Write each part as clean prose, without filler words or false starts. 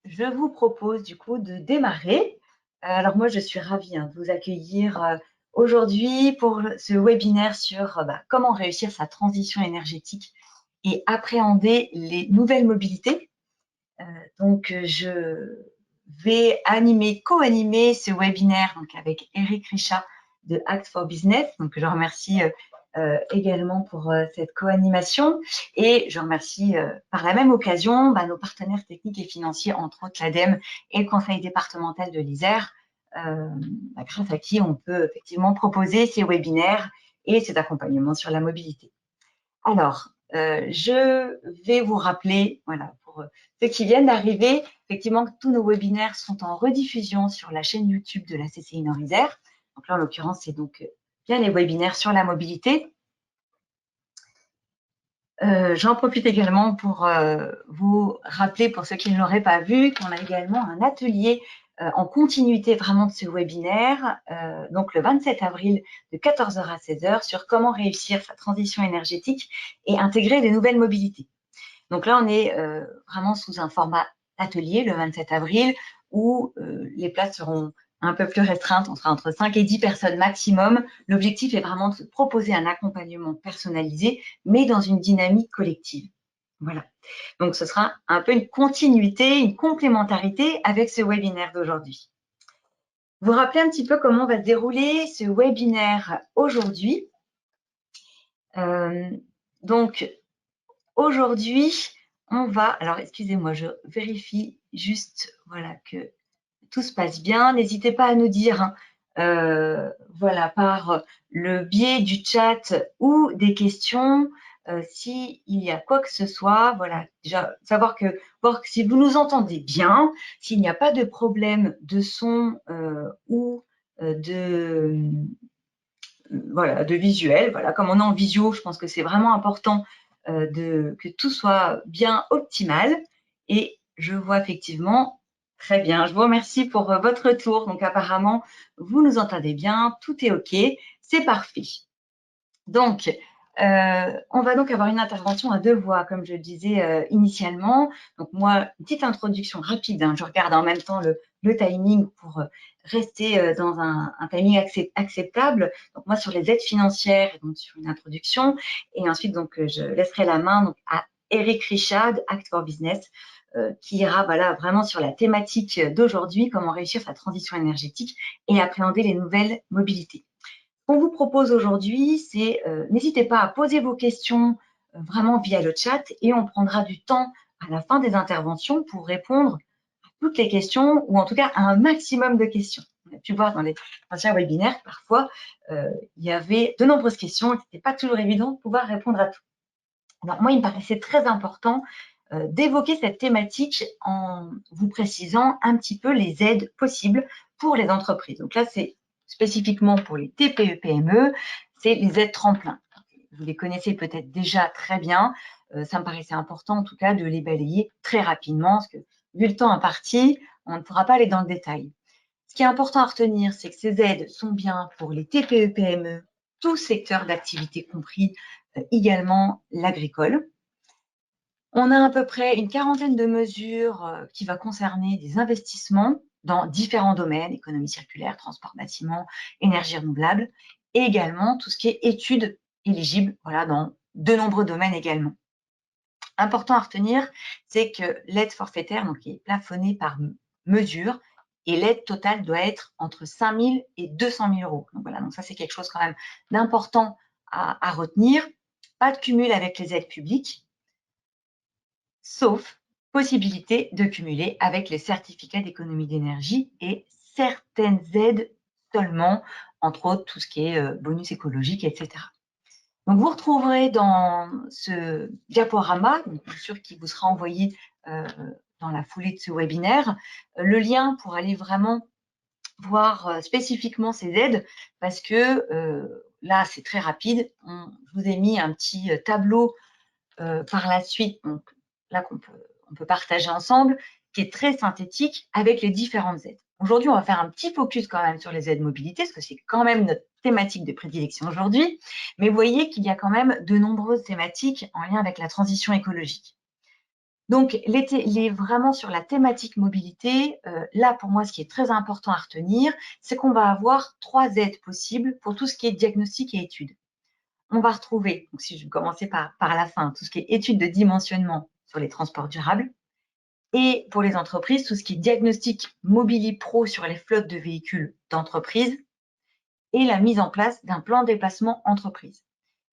je vous propose du coup de démarrer. Alors moi, je suis ravie de vous accueillir aujourd'hui pour ce webinaire sur comment réussir sa transition énergétique et appréhender les nouvelles mobilités. Je vais co-animer ce webinaire avec Eric Richat de Act for Business. Donc, je remercie également pour cette co-animation et je remercie par la même occasion nos partenaires techniques et financiers, entre autres l'ADEME et le Conseil départemental de l'Isère, grâce à qui on peut effectivement proposer ces webinaires et cet accompagnement sur la mobilité. Alors, je vais vous rappeler, voilà, pour ceux qui viennent d'arriver, effectivement, que tous nos webinaires sont en rediffusion sur la chaîne YouTube de la CCI Nord-Isère. Donc là, en l'occurrence, c'est donc bien les webinaires sur la mobilité. J'en profite également pour vous rappeler, pour ceux qui ne l'auraient pas vu, qu'on a également un atelier en continuité vraiment de ce webinaire, donc le 27 avril de 14h à 16h, sur comment réussir sa transition énergétique et intégrer des nouvelles mobilités. Donc là, on est vraiment sous un format atelier le 27 avril où les places seront un peu plus restreintes, on sera entre 5 et 10 personnes maximum. L'objectif est vraiment de se proposer un accompagnement personnalisé, mais dans une dynamique collective. Voilà. Donc, ce sera un peu une continuité, une complémentarité avec ce webinaire d'aujourd'hui. Vous rappelez un petit peu comment va se dérouler ce webinaire aujourd'hui. Donc, aujourd'hui, on va… Alors, excusez-moi, je vérifie juste voilà, que tout se passe bien. N'hésitez pas à nous dire, voilà, par le biais du chat ou des questions, s'il y a quoi que ce soit. Voilà, déjà, voir que si vous nous entendez bien, s'il n'y a pas de problème de son ou voilà, de visuel. Voilà, comme on est en visio, je pense que c'est vraiment important que tout soit bien optimal. Et je vois effectivement, très bien, je vous remercie pour votre retour. Donc apparemment, vous nous entendez bien, tout est OK, c'est parfait. Donc, on va donc avoir une intervention à deux voix, comme je le disais initialement. Donc moi, une petite introduction rapide, je regarde en même temps le timing pour rester dans un timing acceptable. Donc moi, sur les aides financières, donc sur une introduction, et ensuite donc je laisserai la main donc, à Eric Richard, Act for Business, qui ira voilà, vraiment sur la thématique d'aujourd'hui, comment réussir sa transition énergétique et appréhender les nouvelles mobilités. Ce qu'on vous propose aujourd'hui, c'est n'hésitez pas à poser vos questions vraiment via le chat et on prendra du temps à la fin des interventions pour répondre à toutes les questions ou en tout cas à un maximum de questions. On a pu voir dans les anciens webinaires, parfois, il y avait de nombreuses questions et ce n'était pas toujours évident de pouvoir répondre à tout. Alors moi, il me paraissait très important d'évoquer cette thématique en vous précisant un petit peu les aides possibles pour les entreprises. Donc là, c'est spécifiquement pour les TPE-PME, c'est les aides tremplins. Vous les connaissez peut-être déjà très bien. Ça me paraissait important, en tout cas, de les balayer très rapidement, parce que vu le temps imparti, on ne pourra pas aller dans le détail. Ce qui est important à retenir, c'est que ces aides sont bien pour les TPE-PME, tout secteur d'activité compris, également l'agricole. On a à peu près une quarantaine de mesures qui va concerner des investissements dans différents domaines, économie circulaire, transport, bâtiment, énergie renouvelable, et également tout ce qui est études éligibles, voilà, dans de nombreux domaines également. Important à retenir, c'est que l'aide forfaitaire donc, est plafonnée par mesure et l'aide totale doit être entre 5 000 et 200 000 euros. Donc voilà, donc ça c'est quelque chose quand même d'important à retenir. Pas de cumul avec les aides publiques, sauf possibilité de cumuler avec les certificats d'économie d'énergie et certaines aides seulement, entre autres tout ce qui est bonus écologique, etc. Donc vous retrouverez dans ce diaporama, donc bien sûr qui vous sera envoyé dans la foulée de ce webinaire, le lien pour aller vraiment voir spécifiquement ces aides, parce que là c'est très rapide. Je vous ai mis un petit tableau par la suite, donc là qu'on peut partager ensemble, qui est très synthétique avec les différentes aides. Aujourd'hui, on va faire un petit focus quand même sur les aides mobilité, parce que c'est quand même notre thématique de prédilection aujourd'hui, mais vous voyez qu'il y a quand même de nombreuses thématiques en lien avec la transition écologique. Donc, vraiment sur la thématique mobilité, là, pour moi, ce qui est très important à retenir, c'est qu'on va avoir 3 aides possibles pour tout ce qui est diagnostic et études. On va retrouver, donc si je vais commencer par la fin, tout ce qui est études de dimensionnement sur les transports durables, et pour les entreprises, tout ce qui est diagnostic Mobili Pro sur les flottes de véhicules d'entreprise, et la mise en place d'un plan de déplacement entreprise.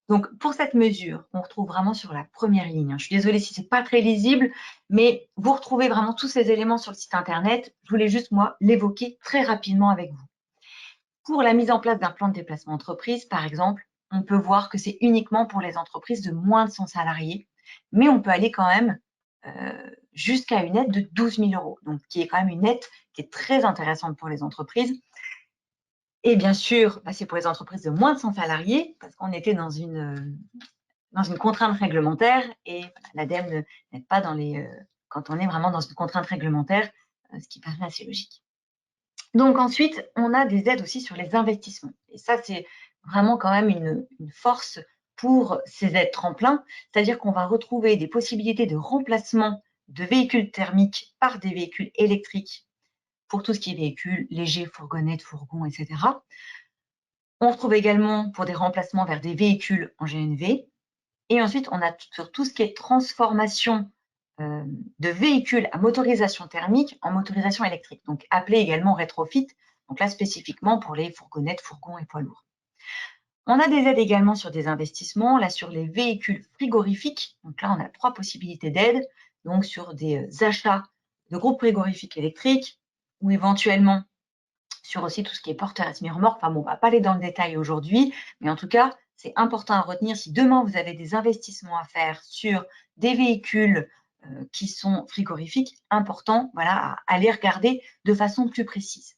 Donc, pour cette mesure, on retrouve vraiment sur la première ligne. Je suis désolée si c'est pas très lisible, mais vous retrouvez vraiment tous ces éléments sur le site internet. Je voulais juste, moi, l'évoquer très rapidement avec vous. Pour la mise en place d'un plan de déplacement entreprise, par exemple, on peut voir que c'est uniquement pour les entreprises de moins de 100 salariés, mais on peut aller quand même jusqu'à une aide de 12 000 €, donc qui est quand même une aide qui est très intéressante pour les entreprises. Et bien sûr, c'est pour les entreprises de moins de 100 salariés, parce qu'on était dans une contrainte réglementaire et l'ADEME n'aide pas quand on est vraiment dans une contrainte réglementaire, ce qui paraît assez logique. Donc ensuite, on a des aides aussi sur les investissements. Et ça, c'est vraiment quand même une force pour ces aides tremplins, c'est-à-dire qu'on va retrouver des possibilités de remplacement de véhicules thermiques par des véhicules électriques pour tout ce qui est véhicules légers, fourgonnettes, fourgons, etc. On retrouve également pour des remplacements vers des véhicules en GNV. Et ensuite, on a sur tout ce qui est transformation de véhicules à motorisation thermique en motorisation électrique, donc appelé également rétrofit, donc là spécifiquement pour les fourgonnettes, fourgons et poids lourds. On a des aides également sur des investissements, là sur les véhicules frigorifiques, donc là on a 3 possibilités d'aide, donc sur des achats de groupes frigorifiques électriques ou éventuellement sur aussi tout ce qui est porteur et semi-remorque. Enfin bon, on ne va pas aller dans le détail aujourd'hui, mais en tout cas, c'est important à retenir si demain vous avez des investissements à faire sur des véhicules qui sont frigorifiques, important voilà, à aller regarder de façon plus précise.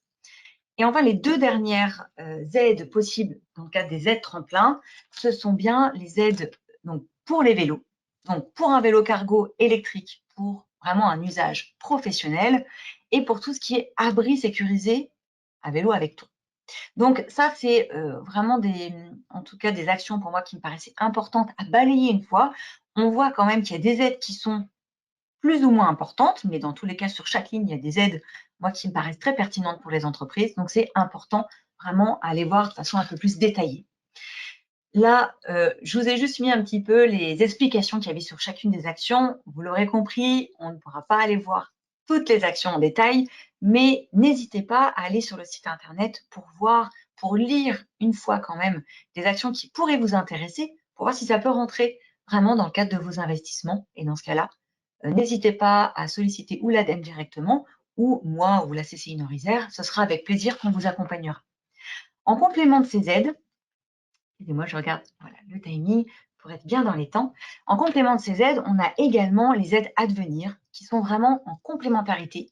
Et enfin, les 2 dernières aides possibles dans le cadre des aides tremplins, ce sont bien les aides donc, pour les vélos. Donc, pour un vélo cargo électrique, pour vraiment un usage professionnel, et pour tout ce qui est abri sécurisé à vélo avec tour. Donc ça, c'est vraiment en tout cas des actions pour moi qui me paraissaient importantes à balayer une fois. On voit quand même qu'il y a des aides qui sont plus ou moins importantes, mais dans tous les cas, sur chaque ligne, il y a des aides, moi, qui me paraissent très pertinentes pour les entreprises. Donc c'est important vraiment à aller voir de façon un peu plus détaillée. Là, je vous ai juste mis un petit peu les explications qu'il y avait sur chacune des actions. Vous l'aurez compris, on ne pourra pas aller voir toutes les actions en détail, mais n'hésitez pas à aller sur le site internet pour voir, pour lire une fois quand même des actions qui pourraient vous intéresser, pour voir si ça peut rentrer vraiment dans le cadre de vos investissements. Et dans ce cas-là, n'hésitez pas à solliciter ou l'ADEME directement, ou moi ou la CCI Norisère. Ce sera avec plaisir qu'on vous accompagnera. En complément de ces aides, excusez-moi, je regarde voilà, le timing pour être bien dans les temps. En complément de ces aides, on a également les aides Advenir qui sont vraiment en complémentarité,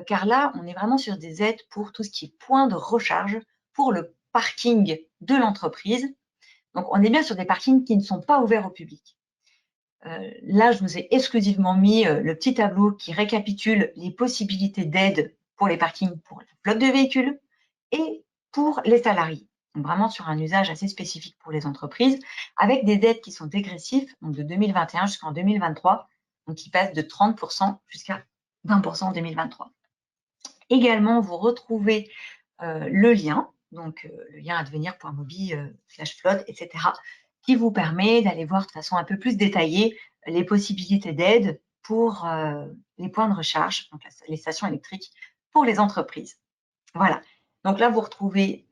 car là, on est vraiment sur des aides pour tout ce qui est point de recharge pour le parking de l'entreprise. Donc, on est bien sur des parkings qui ne sont pas ouverts au public. Là, je vous ai exclusivement mis le petit tableau qui récapitule les possibilités d'aide pour les parkings pour la flotte de véhicules et pour les salariés. Donc vraiment sur un usage assez spécifique pour les entreprises, avec des aides qui sont dégressives, donc de 2021 jusqu'en 2023, donc qui passent de 30% jusqu'à 20% en 2023. Également, vous retrouvez le lien, donc le lien advenir.mobi /flotte, etc., qui vous permet d'aller voir de façon un peu plus détaillée les possibilités d'aide pour les points de recharge, donc les stations électriques pour les entreprises. Voilà. Donc là, vous retrouvez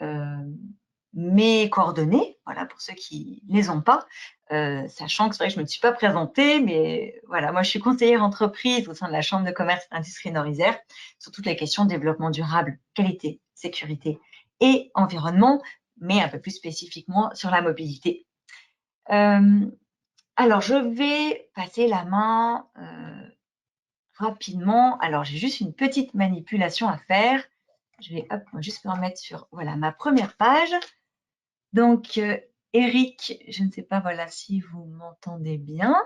mes coordonnées, voilà, pour ceux qui ne les ont pas, sachant que c'est vrai que je ne me suis pas présentée, mais voilà, moi je suis conseillère entreprise au sein de la Chambre de commerce et d'industrie Nord-Isère sur toutes les questions de développement durable, qualité, sécurité et environnement, mais un peu plus spécifiquement sur la mobilité. Alors, je vais passer la main rapidement. Alors, j'ai juste une petite manipulation à faire. Je vais juste me remettre sur voilà, ma première page. Donc, Eric, je ne sais pas voilà, si vous m'entendez bien.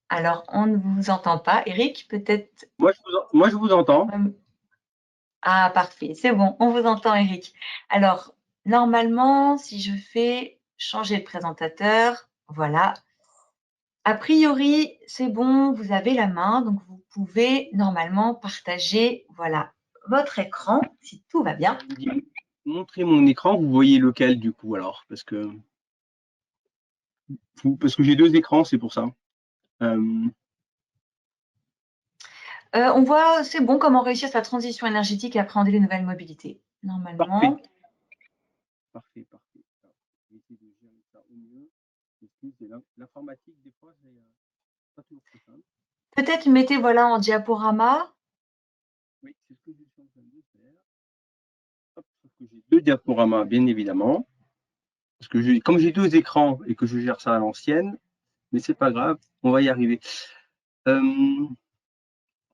Alors, on ne vous entend pas. Eric, peut-être. Moi, je vous entends. Ah, parfait. C'est bon, on vous entend, Eric. Alors, normalement, si je fais changer le présentateur, voilà. A priori, c'est bon, vous avez la main, donc vous pouvez normalement partager, voilà, votre écran, si tout va bien. Montrez mon écran, vous voyez lequel du coup alors? Parce que j'ai deux écrans, c'est pour ça. On voit, c'est bon, comment réussir sa transition énergétique et appréhender les nouvelles mobilités. Normalement. Parfait. Alors, je vais essayer de gérer ça au mieux. L'informatique, des fois, c'est pas toujours très simple. Peut-être mettez, voilà, en diaporama. Oui, c'est ce que je suis en train de faire. Hop, sauf que j'ai deux diaporamas, bien évidemment. Parce que comme j'ai deux écrans et que je gère ça à l'ancienne, mais c'est pas grave, on va y arriver.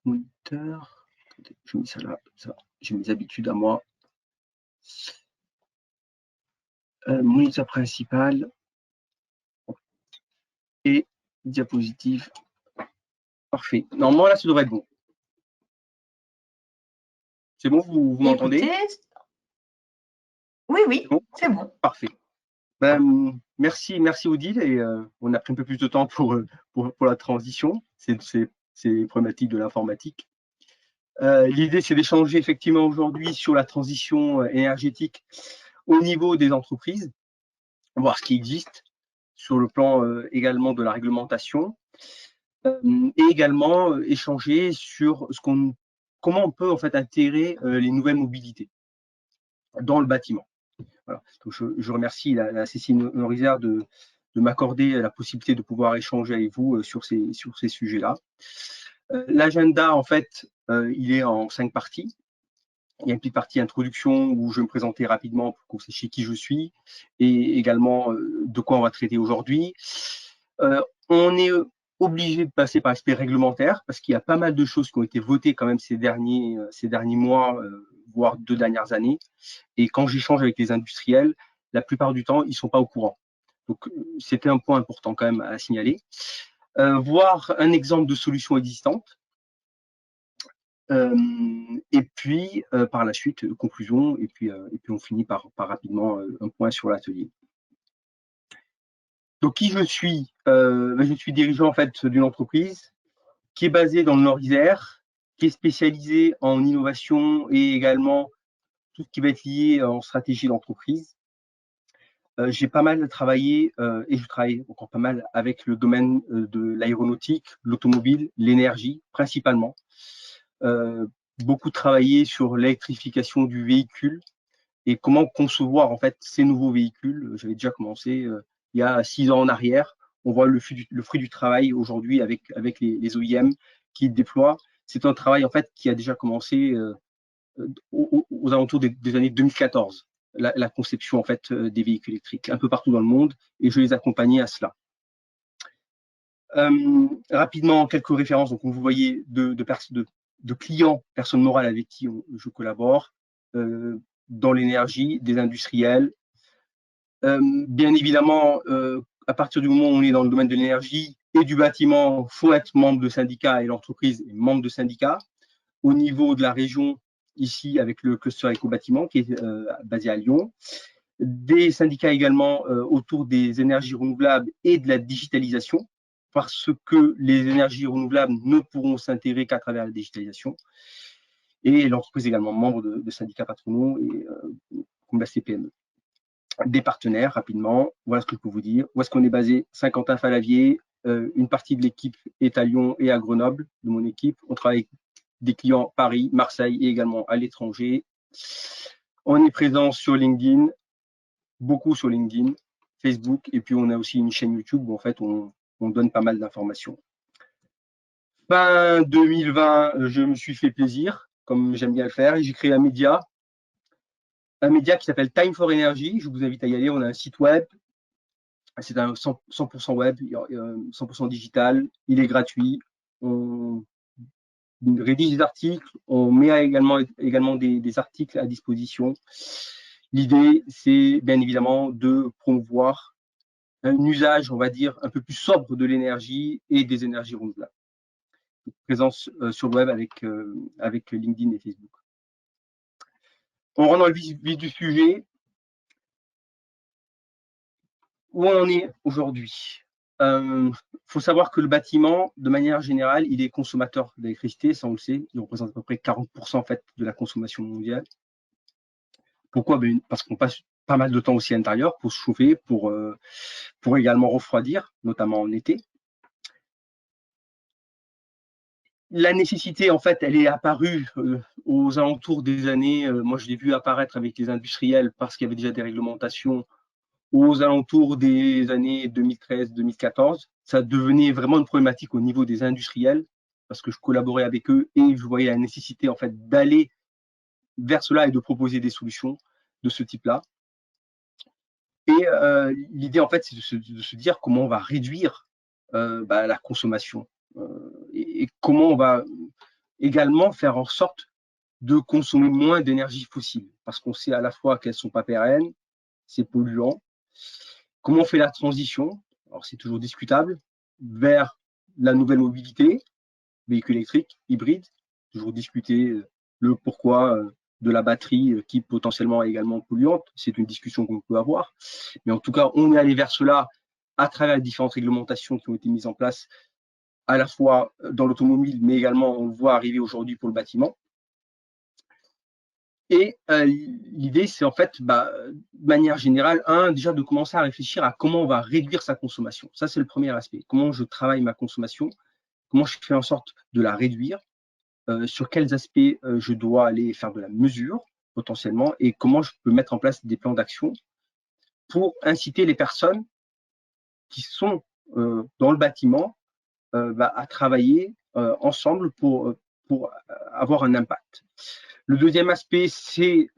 Moniteur. Attendez, je mets ça là, ça. J'ai mes habitudes à moi. Moniteur principal et diapositive. Parfait. Normalement, là, ça devrait être bon. C'est bon, vous m'entendez? Écoutez, oui, c'est bon. Parfait. Merci Odile. Et on a pris un peu plus de temps pour la transition. C'est les problématiques de l'informatique. L'idée, c'est d'échanger effectivement aujourd'hui sur la transition énergétique au niveau des entreprises, voir ce qui existe sur le plan également de la réglementation, et également échanger sur comment on peut en fait intégrer les nouvelles mobilités dans le bâtiment. Voilà. Donc je remercie la Cécile Norizard de m'accorder la possibilité de pouvoir échanger avec vous sur ces sujets-là. L'agenda, en fait, il est en 5 parties. Il y a une petite partie introduction où je vais me présenter rapidement pour que vous sachiez qui je suis et également de quoi on va traiter aujourd'hui. On est obligé de passer par l'aspect réglementaire parce qu'il y a pas mal de choses qui ont été votées quand même ces derniers mois, voire 2 dernières années. Et quand j'échange avec les industriels, la plupart du temps, ils ne sont pas au courant. Donc, c'était un point important quand même à signaler. Voir un exemple de solution existante. Et puis, par la suite, conclusion, et puis on finit par rapidement un point sur l'atelier. Donc, qui je suis? Je suis dirigeant en fait d'une entreprise qui est basée dans le Nord-Isère, qui est spécialisée en innovation et également tout ce qui va être lié en stratégie d'entreprise. J'ai pas mal travaillé et je travaille encore pas mal avec le domaine de l'aéronautique, l'automobile, l'énergie principalement. Beaucoup travaillé sur l'électrification du véhicule et comment concevoir en fait ces nouveaux véhicules. J'avais déjà commencé il y a 6 ans en arrière. On voit le fruit du travail aujourd'hui avec les OEM qui déploient. C'est un travail en fait qui a déjà commencé aux alentours des années 2014. La conception en fait des véhicules électriques un peu partout dans le monde et je les accompagnais à cela. Rapidement, quelques références. Donc, vous voyez de clients, personnes morales avec qui je collabore, dans l'énergie, des industriels. Bien évidemment, à partir du moment où on est dans le domaine de l'énergie et du bâtiment, il faut être membre de syndicat et l'entreprise est membre de syndicat. Au niveau de la région, ici, avec le cluster éco-bâtiment qui est basé à Lyon. Des syndicats également autour des énergies renouvelables et de la digitalisation, parce que les énergies renouvelables ne pourront s'intégrer qu'à travers la digitalisation. Et l'entreprise est également membre de syndicats patronaux et comme la CPME. Des partenaires, rapidement, voilà ce que je peux vous dire. Où est-ce qu'on est basé? Saint-Quentin-Falavier, une partie de l'équipe est à Lyon et à Grenoble, de mon équipe. On travaille avec des clients Paris, Marseille et également à l'étranger. On est présent sur LinkedIn, beaucoup sur LinkedIn, Facebook, et puis on a aussi une chaîne YouTube où en fait on donne pas mal d'informations. Fin 2020, je me suis fait plaisir, comme j'aime bien le faire, et j'ai créé un média qui s'appelle Time for Energy. Je vous invite à y aller. On a un site web, c'est un 100% web, 100% digital, il est gratuit. On rédige des articles, on met également des articles à disposition. L'idée, c'est bien évidemment de promouvoir un usage, on va dire, un peu plus sobre de l'énergie et des énergies renouvelables. Présence sur le web avec LinkedIn et Facebook. On rentre dans le vif du sujet. Où on en est aujourd'hui? faut savoir que le bâtiment, de manière générale, il est consommateur d'électricité, ça on le sait, il représente à peu près 40% en fait de la consommation mondiale. Pourquoi? Parce qu'on passe pas mal de temps aussi à l'intérieur pour se chauffer, pour également refroidir, notamment en été. La nécessité, en fait, elle est apparue aux alentours des années, moi je l'ai vu apparaître avec les industriels parce qu'il y avait déjà des réglementations aux alentours des années 2013-2014. Ça devenait vraiment une problématique au niveau des industriels parce que je collaborais avec eux et je voyais la nécessité en fait d'aller vers cela et de proposer des solutions de ce type-là. Et l'idée en fait, c'est de se dire comment on va réduire la consommation et comment on va également faire en sorte de consommer moins d'énergie fossile parce qu'on sait à la fois qu'elles ne sont pas pérennes, c'est polluant. Comment on fait la transition? Alors c'est toujours discutable vers la nouvelle mobilité, véhicules électriques, hybrides, toujours discuter le pourquoi de la batterie qui potentiellement est également polluante. C'est une discussion qu'on peut avoir. Mais en tout cas, on est allé vers cela à travers les différentes réglementations qui ont été mises en place, à la fois dans l'automobile, mais également, on le voit arriver aujourd'hui pour le bâtiment. Et l'idée, c'est en fait, de manière générale, déjà de commencer à réfléchir à comment on va réduire sa consommation. Ça, c'est le premier aspect. Comment je travaille ma consommation, comment je fais en sorte de la réduire, sur quels aspects je dois aller faire de la mesure potentiellement et comment je peux mettre en place des plans d'action pour inciter les personnes qui sont dans le bâtiment à travailler ensemble pour avoir un impact. Le deuxième aspect, c'est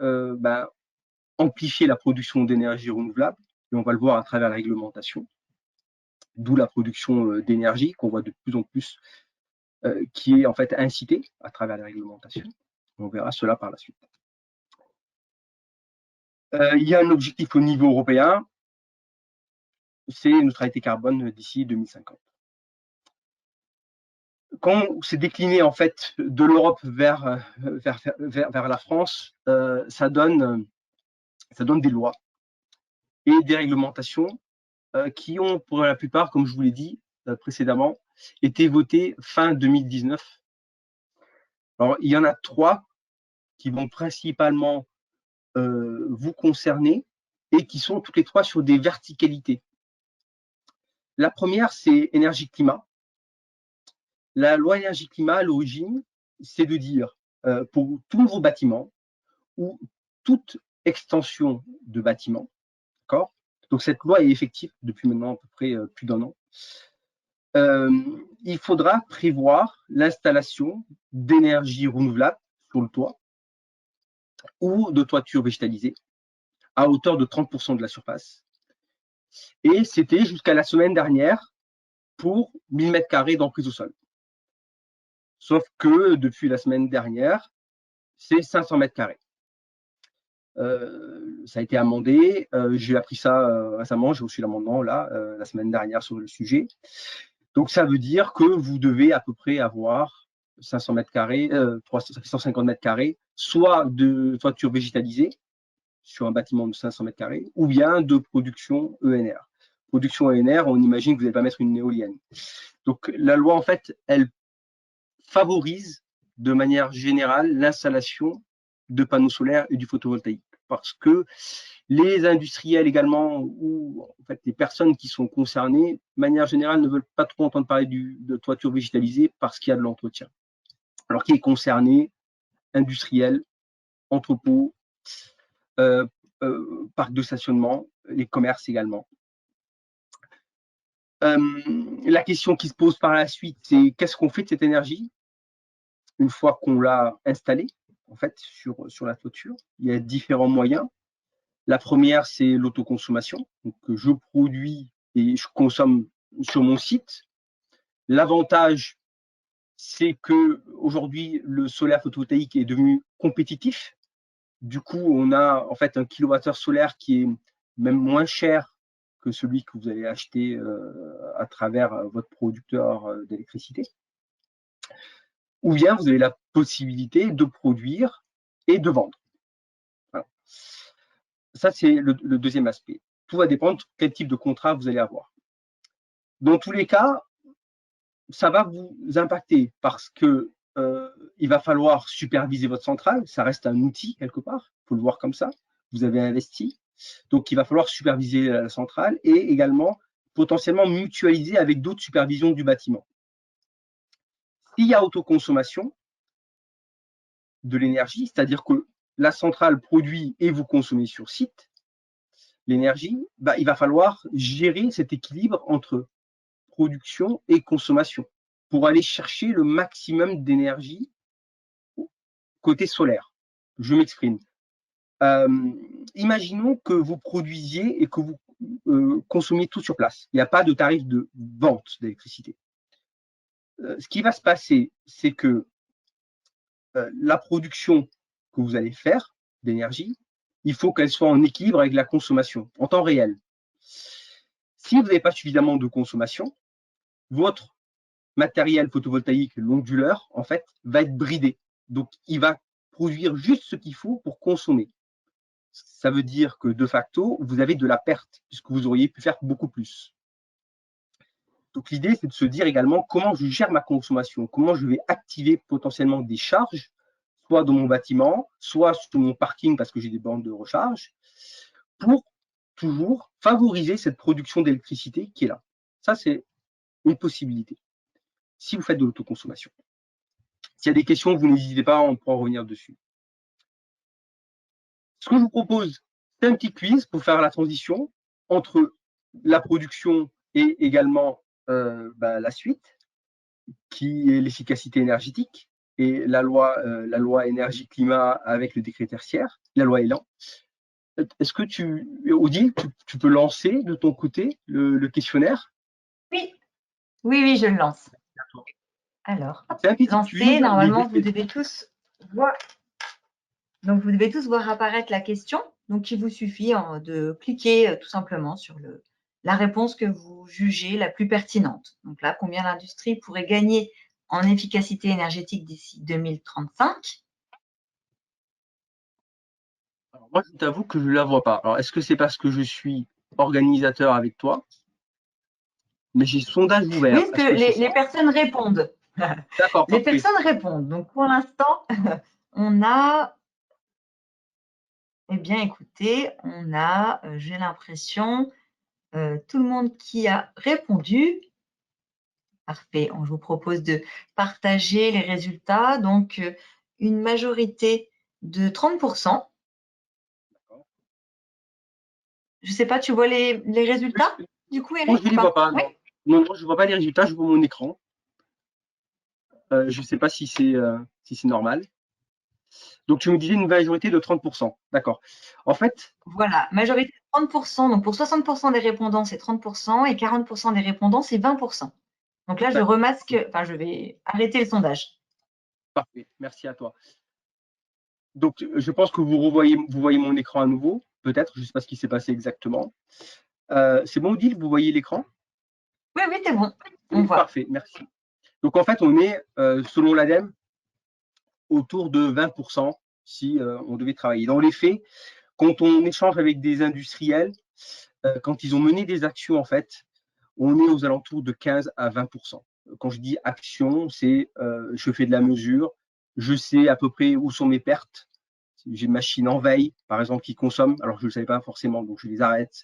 amplifier la production d'énergie renouvelable, et on va le voir à travers la réglementation, d'où la production d'énergie qu'on voit de plus en plus, qui est en fait incitée à travers la réglementation. On verra cela par la suite. Il y a un objectif au niveau européen, c'est une neutralité carbone d'ici 2050. Quand c'est décliné en fait de l'Europe vers la France, ça donne des lois et des réglementations qui ont, pour la plupart, comme je vous l'ai dit précédemment, été votées fin 2019. Alors, il y en a 3 qui vont principalement vous concerner et qui sont toutes les 3 sur des verticalités. La première, c'est énergie-climat. La loi énergie-climat, à l'origine, c'est de dire pour tout nouveau bâtiment ou toute extension de bâtiment, d'accord? Donc cette loi est effective depuis maintenant à peu près plus d'1 an. Il faudra prévoir l'installation d'énergie renouvelable sur le toit ou de toiture végétalisée à hauteur de 30% de la surface. Et c'était jusqu'à la semaine dernière pour 1000 m² d'emprise au sol. Sauf que depuis la semaine dernière, c'est 500 m². Ça a été amendé. J'ai appris ça récemment, j'ai reçu l'amendement là, la semaine dernière sur le sujet. Donc ça veut dire que vous devez à peu près avoir 500 m², 350 m², soit de toiture végétalisée sur un bâtiment de 500 m², ou bien de production ENR. Production ENR, on imagine que vous n'allez pas mettre une éolienne. Donc la loi, en fait, elle favorise de manière générale l'installation de panneaux solaires et du photovoltaïque. Parce que les industriels également, ou en fait les personnes qui sont concernées, de manière générale, ne veulent pas trop entendre parler de toiture végétalisée parce qu'il y a de l'entretien. Alors qui est concerné? Industriel, entrepôts, parcs de stationnement, les commerces également. La question qui se pose par la suite, c'est qu'est-ce qu'on fait de cette énergie une fois qu'on l'a installée en fait sur la toiture? Il y a différents moyens. La première, c'est l'autoconsommation. Donc, je produis et je consomme sur mon site. L'avantage, c'est que aujourd'hui, le solaire photovoltaïque est devenu compétitif. Du coup, on a en fait un kilowattheure solaire qui est même moins cher que celui que vous allez acheter à travers votre producteur d'électricité. Ou bien vous avez la possibilité de produire et de vendre. Voilà. Ça, c'est le deuxième aspect. Tout va dépendre de quel type de contrat vous allez avoir. Dans tous les cas, ça va vous impacter parce que il va falloir superviser votre centrale. Ça reste un outil quelque part, il faut le voir comme ça. Vous avez investi, donc il va falloir superviser la centrale et également potentiellement mutualiser avec d'autres supervisions du bâtiment. S'il y a autoconsommation de l'énergie, c'est-à-dire que la centrale produit et vous consommez sur site l'énergie, bah, il va falloir gérer cet équilibre entre production et consommation pour aller chercher le maximum d'énergie côté solaire. Je m'exprime. Imaginons que vous produisiez et que vous consommiez tout sur place. Il n'y a pas de tarif de vente d'électricité. Ce qui va se passer, c'est que la production que vous allez faire d'énergie, il faut qu'elle soit en équilibre avec la consommation en temps réel. Si vous n'avez pas suffisamment de consommation, votre matériel photovoltaïque l'onduleur, en fait, va être bridé. Donc, il va produire juste ce qu'il faut pour consommer. Ça veut dire que, de facto, vous avez de la perte, puisque vous auriez pu faire beaucoup plus. Donc, l'idée, c'est de se dire également comment je gère ma consommation, comment je vais activer potentiellement des charges, soit dans mon bâtiment, soit sur mon parking, parce que j'ai des bornes de recharge, pour toujours favoriser cette production d'électricité qui est là. Ça, c'est une possibilité, si vous faites de l'autoconsommation. S'il y a des questions, vous n'hésitez pas, on pourra revenir dessus. Ce que je vous propose, c'est un petit quiz pour faire la transition entre la production et également la suite, qui est l'efficacité énergétique et la loi énergie-climat avec le décret tertiaire, la loi Elan. Est-ce que Odile, tu peux lancer de ton côté le questionnaire? Oui, oui, je le lance. Alors, c'est un petit lancer, quiz. normalement, vous devez tous voir. Donc, vous devez tous voir apparaître la question. Donc, il vous suffit de cliquer tout simplement sur la réponse que vous jugez la plus pertinente. Donc là, combien l'industrie pourrait gagner en efficacité énergétique d'ici 2035? Alors, moi, je t'avoue que je ne la vois pas. Alors, est-ce que c'est parce que je suis organisateur avec toi? Mais j'ai sondage ouvert. Oui, parce que les personnes répondent. D'accord, Les parfait. personnes répondent. Donc, pour l'instant, on a, eh bien, écoutez, on a, j'ai l'impression, tout le monde qui a répondu. Parfait. Je vous propose de partager les résultats. Donc, une majorité de 30%. Je ne sais pas, tu vois les résultats du coup, Non, Eric, je ne ou les vois pas? pas. Oui. Non, je ne vois pas les résultats, je vois mon écran. Je ne sais pas si c'est normal. Donc, tu me disais une majorité de 30%. D'accord. En fait, Voilà, majorité de 30%. Donc, pour 60% des répondants, c'est 30% et 40% des répondants, c'est 20%. Donc là, je remasque, enfin, je vais arrêter le sondage. parfait. Merci à toi. Donc, je pense que vous voyez mon écran à nouveau, peut-être. Je ne sais pas ce qui s'est passé exactement. C'est bon, Odile, vous voyez l'écran? Oui, oui, c'est bon. On voit. Parfait, merci. Donc, en fait, on est, selon l'ADEME, autour de 20% si on devait travailler. Dans les faits, quand on échange avec des industriels, quand ils ont mené des actions, en fait, on est aux alentours de 15 à 20%. Quand je dis action, c'est je fais de la mesure, je sais à peu près où sont mes pertes. J'ai une machine en veille, par exemple, qui consomme, alors je ne le savais pas forcément, donc je les arrête.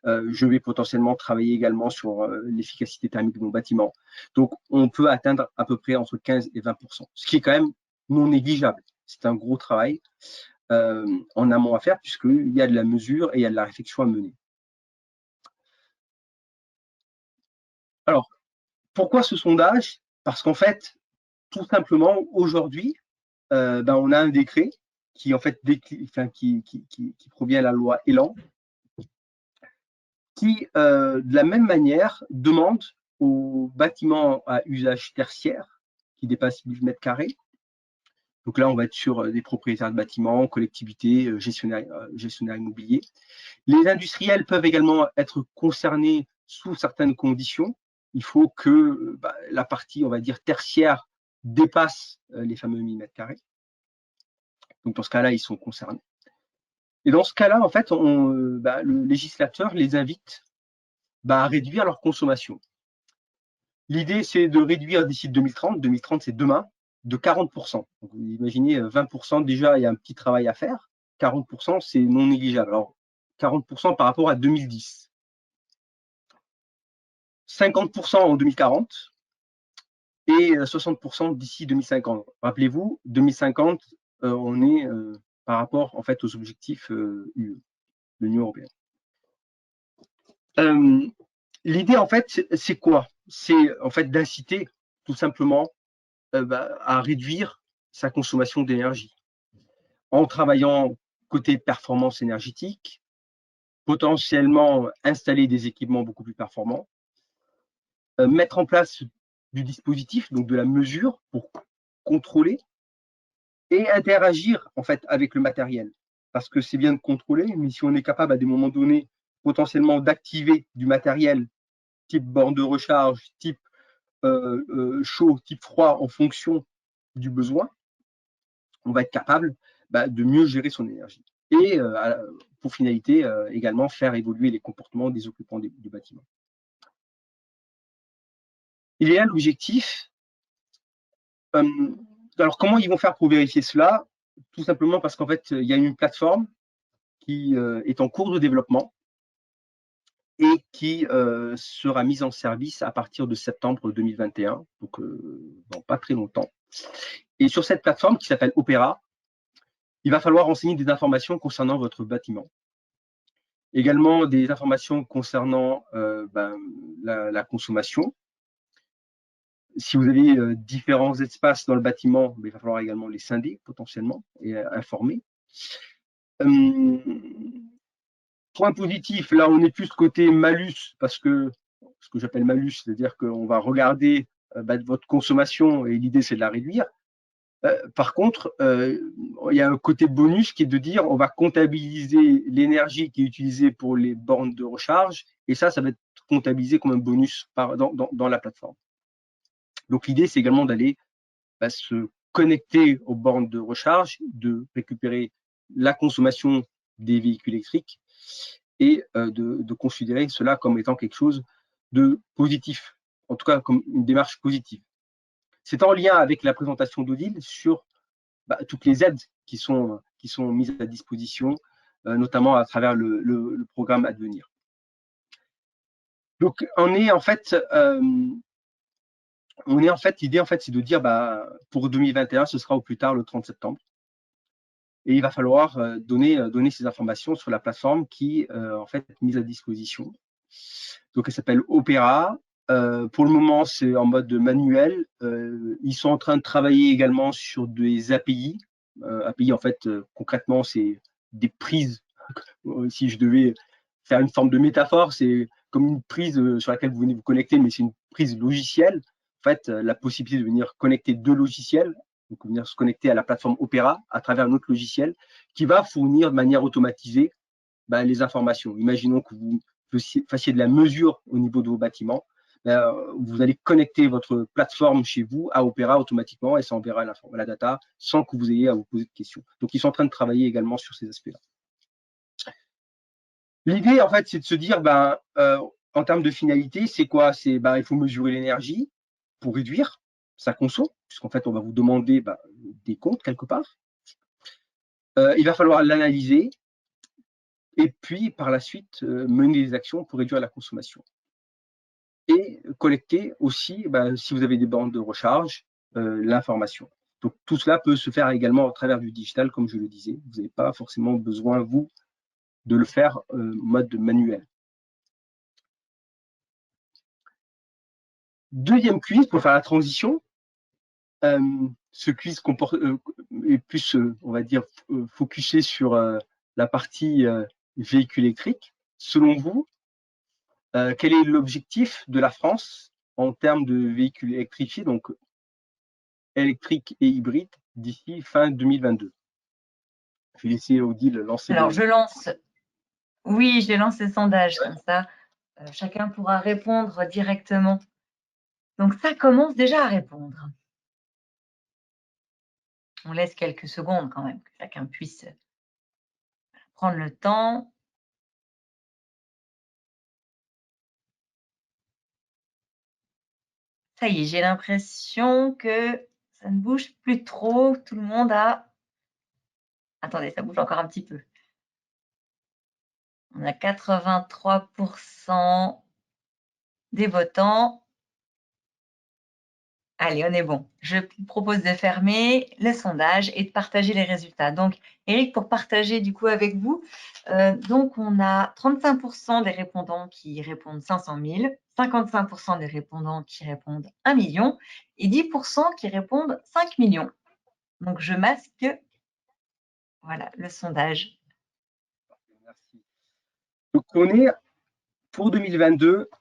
Je vais potentiellement travailler également sur l'efficacité thermique de mon bâtiment. Donc, on peut atteindre à peu près entre 15 et 20%, ce qui est quand même non négligeable. C'est un gros travail en amont à faire, puisqu'il y a de la mesure et il y a de la réflexion à mener. Alors, pourquoi ce sondage? Parce qu'en fait, tout simplement, aujourd'hui, on a un décret qui, en fait, qui provient de la loi Elan, qui, de la même manière, demande aux bâtiments à usage tertiaire qui dépassent 1000 mètres carrés. Donc là, on va être sur des propriétaires de bâtiments, collectivités, gestionnaires immobiliers. Les industriels peuvent également être concernés sous certaines conditions. Il faut que la partie, on va dire, tertiaire dépasse les fameux 1000 mètres carrés. Donc dans ce cas-là, ils sont concernés. Et dans ce cas-là, en fait, le législateur les invite à réduire leur consommation. L'idée, c'est de réduire d'ici 2030, 2030 c'est demain, de 40%. Donc, vous imaginez 20%, déjà, il y a un petit travail à faire. 40%, c'est non négligeable. Alors, 40% par rapport à 2010. 50% en 2040 et 60% d'ici 2050. Rappelez-vous, 2050, on est par rapport en fait aux objectifs UE, de l'Union européenne. L'idée en fait, c'est quoi? C'est en fait d'inciter tout simplement à réduire sa consommation d'énergie en travaillant côté performance énergétique, potentiellement installer des équipements beaucoup plus performants, mettre en place du dispositif, donc de la mesure pour contrôler et interagir en fait avec le matériel. Parce que c'est bien de contrôler, mais si on est capable à des moments donnés potentiellement d'activer du matériel type borne de recharge, type chaud, type froid en fonction du besoin, on va être capable de mieux gérer son énergie. Et pour finalité, également faire évoluer les comportements des occupants du bâtiment. Il est là l'objectif. Alors, comment ils vont faire pour vérifier cela? Tout simplement parce qu'en fait, il y a une plateforme qui est en cours de développement et qui sera mise en service à partir de septembre 2021, donc dans pas très longtemps. Et sur cette plateforme qui s'appelle Opera, il va falloir renseigner des informations concernant votre bâtiment. Également des informations concernant la consommation. Si vous avez différents espaces dans le bâtiment, il va falloir également les scinder potentiellement et informer. Point positif, là on est plus côté malus, parce que ce que j'appelle malus, c'est-à-dire qu'on va regarder votre consommation et l'idée c'est de la réduire. Par contre, il y a un côté bonus qui est de dire on va comptabiliser l'énergie qui est utilisée pour les bornes de recharge et ça va être comptabilisé comme un bonus dans la plateforme. Donc l'idée c'est également d'aller se connecter aux bornes de recharge, de récupérer la consommation des véhicules électriques et de considérer cela comme étant quelque chose de positif, en tout cas comme une démarche positive. C'est en lien avec la présentation d'Odile sur toutes les aides qui sont mises à disposition, notamment à travers le programme Advenir. Donc, l'idée en fait, c'est de dire pour 2021, ce sera au plus tard le 30 septembre. Et il va falloir donner ces informations sur la plateforme qui en fait est mise à disposition. Donc, elle s'appelle Opera. Pour le moment, c'est en mode manuel. Ils sont en train de travailler également sur des API. API, en fait, concrètement, c'est des prises. Si je devais faire une forme de métaphore, c'est comme une prise sur laquelle vous venez vous connecter, mais c'est une prise logicielle. En fait, la possibilité de venir connecter deux logiciels, donc venir se connecter à la plateforme Opera à travers un autre logiciel qui va fournir de manière automatisée les informations. Imaginons que vous fassiez de la mesure au niveau de vos bâtiments. Vous allez connecter votre plateforme chez vous à Opera automatiquement et ça enverra la data sans que vous ayez à vous poser de questions. Donc, ils sont en train de travailler également sur ces aspects-là. L'idée, en fait, c'est de se dire, en termes de finalité, c'est quoi? C'est il faut mesurer l'énergie pour réduire sa conso, puisqu'en fait, on va vous demander des comptes quelque part. Il va falloir l'analyser et puis, par la suite, mener des actions pour réduire la consommation. Et collecter aussi, si vous avez des bornes de recharge, l'information. Donc, tout cela peut se faire également à travers du digital, comme je le disais. Vous n'avez pas forcément besoin, vous, de le faire en mode manuel. Deuxième quiz pour faire la transition. Ce quiz est plus, on va dire, focusé sur la partie véhicule électrique. Selon vous, quel est l'objectif de la France en termes de véhicules électrifiés, donc électriques et hybrides, d'ici fin 2022? Je vais laisser Odile lancer. Alors, je lance le sondage, comme ça, chacun pourra répondre directement. Donc, ça commence déjà à répondre. On laisse quelques secondes quand même, que chacun puisse prendre le temps. Ça y est, j'ai l'impression que ça ne bouge plus trop. Tout le monde a… Attendez, ça bouge encore un petit peu. On a 83% des votants. Allez, on est bon. Je vous propose de fermer le sondage et de partager les résultats. Donc, Eric, pour partager du coup avec vous, donc on a 35% des répondants qui répondent 500 000, 55% des répondants qui répondent 1 million et 10% qui répondent 5 millions. Donc, je masque, voilà, le sondage. Merci. Donc, on est pour 2022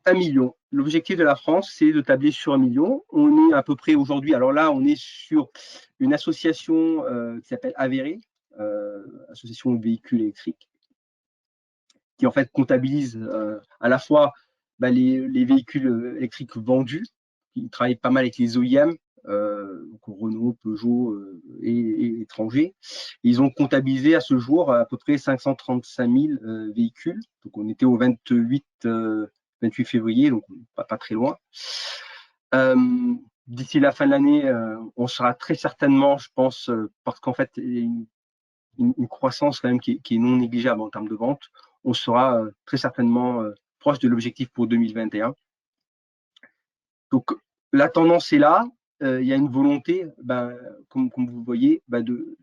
1 million. L'objectif de la France, c'est de tabler sur 1 million. On est à peu près aujourd'hui, alors là, on est sur une association qui s'appelle Avéré, association de véhicules électriques, qui en fait comptabilise à la fois les véhicules électriques vendus, qui travaillent pas mal avec les OEM, donc Renault, Peugeot et étrangers. Ils ont comptabilisé à ce jour à peu près 535 000 véhicules. Donc on était au 28 février, donc pas très loin. D'ici la fin de l'année, on sera très certainement, je pense, parce qu'en fait, il y a une croissance quand même qui est non négligeable en termes de vente. On sera très certainement proche de l'objectif pour 2021. Donc la tendance est là. Il y a une volonté, comme vous voyez, de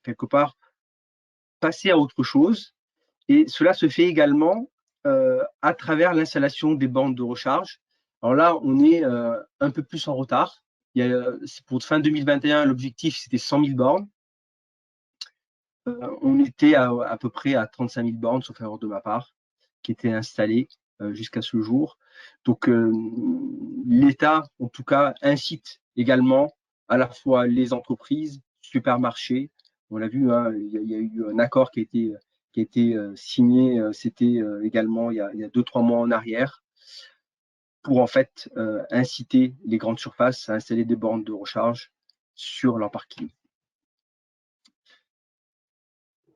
quelque part passer à autre chose. Et cela se fait également à travers l'installation des bornes de recharge. Alors là, on est un peu plus en retard. Pour fin 2021, l'objectif, c'était 100 000 bornes. On était à peu près à 35 000 bornes, sauf erreur de ma part, qui étaient installées jusqu'à ce jour. Donc, l'État, en tout cas, incite également à la fois les entreprises, supermarchés. On l'a vu, hein, il y a eu un accord qui a été signé, c'était également il y a 2-3 mois en arrière, pour en fait inciter les grandes surfaces à installer des bornes de recharge sur leur parking.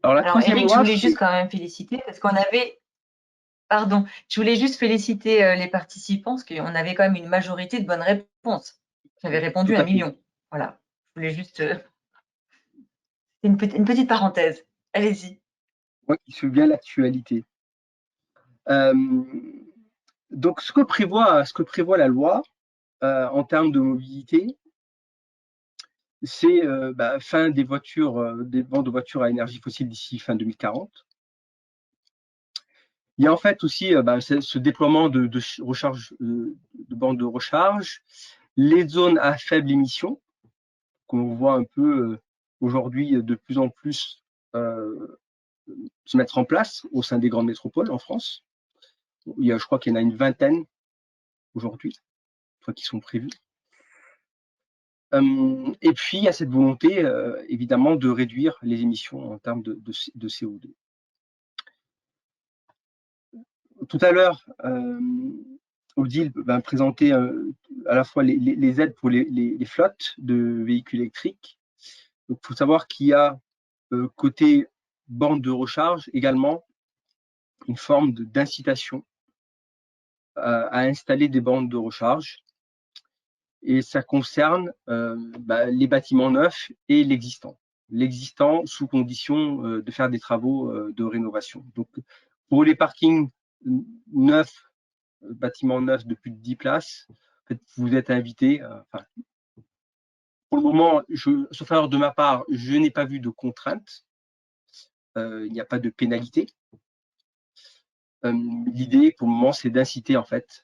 Alors, la troisième Eric, je loi, voulais juste quand même féliciter parce qu'on avait… Pardon, je voulais juste féliciter les participants parce qu'on avait quand même une majorité de bonnes réponses. J'avais répondu tout 1 à fait. million. Voilà. Je voulais juste… une petite parenthèse. Allez-y. Moi qui suis bien l'actualité. Donc, ce que prévoit la loi en termes de mobilité, c'est fin des ventes de voitures à énergie fossile d'ici fin 2040. Il y a en fait aussi ce déploiement de recharge, de bornes de recharge, les zones à faible émission, qu'on voit un peu aujourd'hui de plus en plus se mettre en place au sein des grandes métropoles en France. Je crois qu'il y en a une vingtaine aujourd'hui, qui sont prévues. Et puis, il y a cette volonté, évidemment, de réduire les émissions en termes de CO2. Tout à l'heure, Odile présentait à la fois les aides pour les flottes de véhicules électriques. Donc, il faut savoir qu'il y a, côté borne de recharge, également une forme d'incitation à installer des bornes de recharge. Et ça concerne les bâtiments neufs et l'existant. L'existant sous condition de faire des travaux de rénovation. Donc, pour les parkings neufs, bâtiments neufs de plus de 10 places, en fait, vous êtes invité. Pour le moment, sauf erreur de ma part, je n'ai pas vu de contraintes. Il n'y a pas de pénalité. L'idée, pour le moment, c'est d'inciter en fait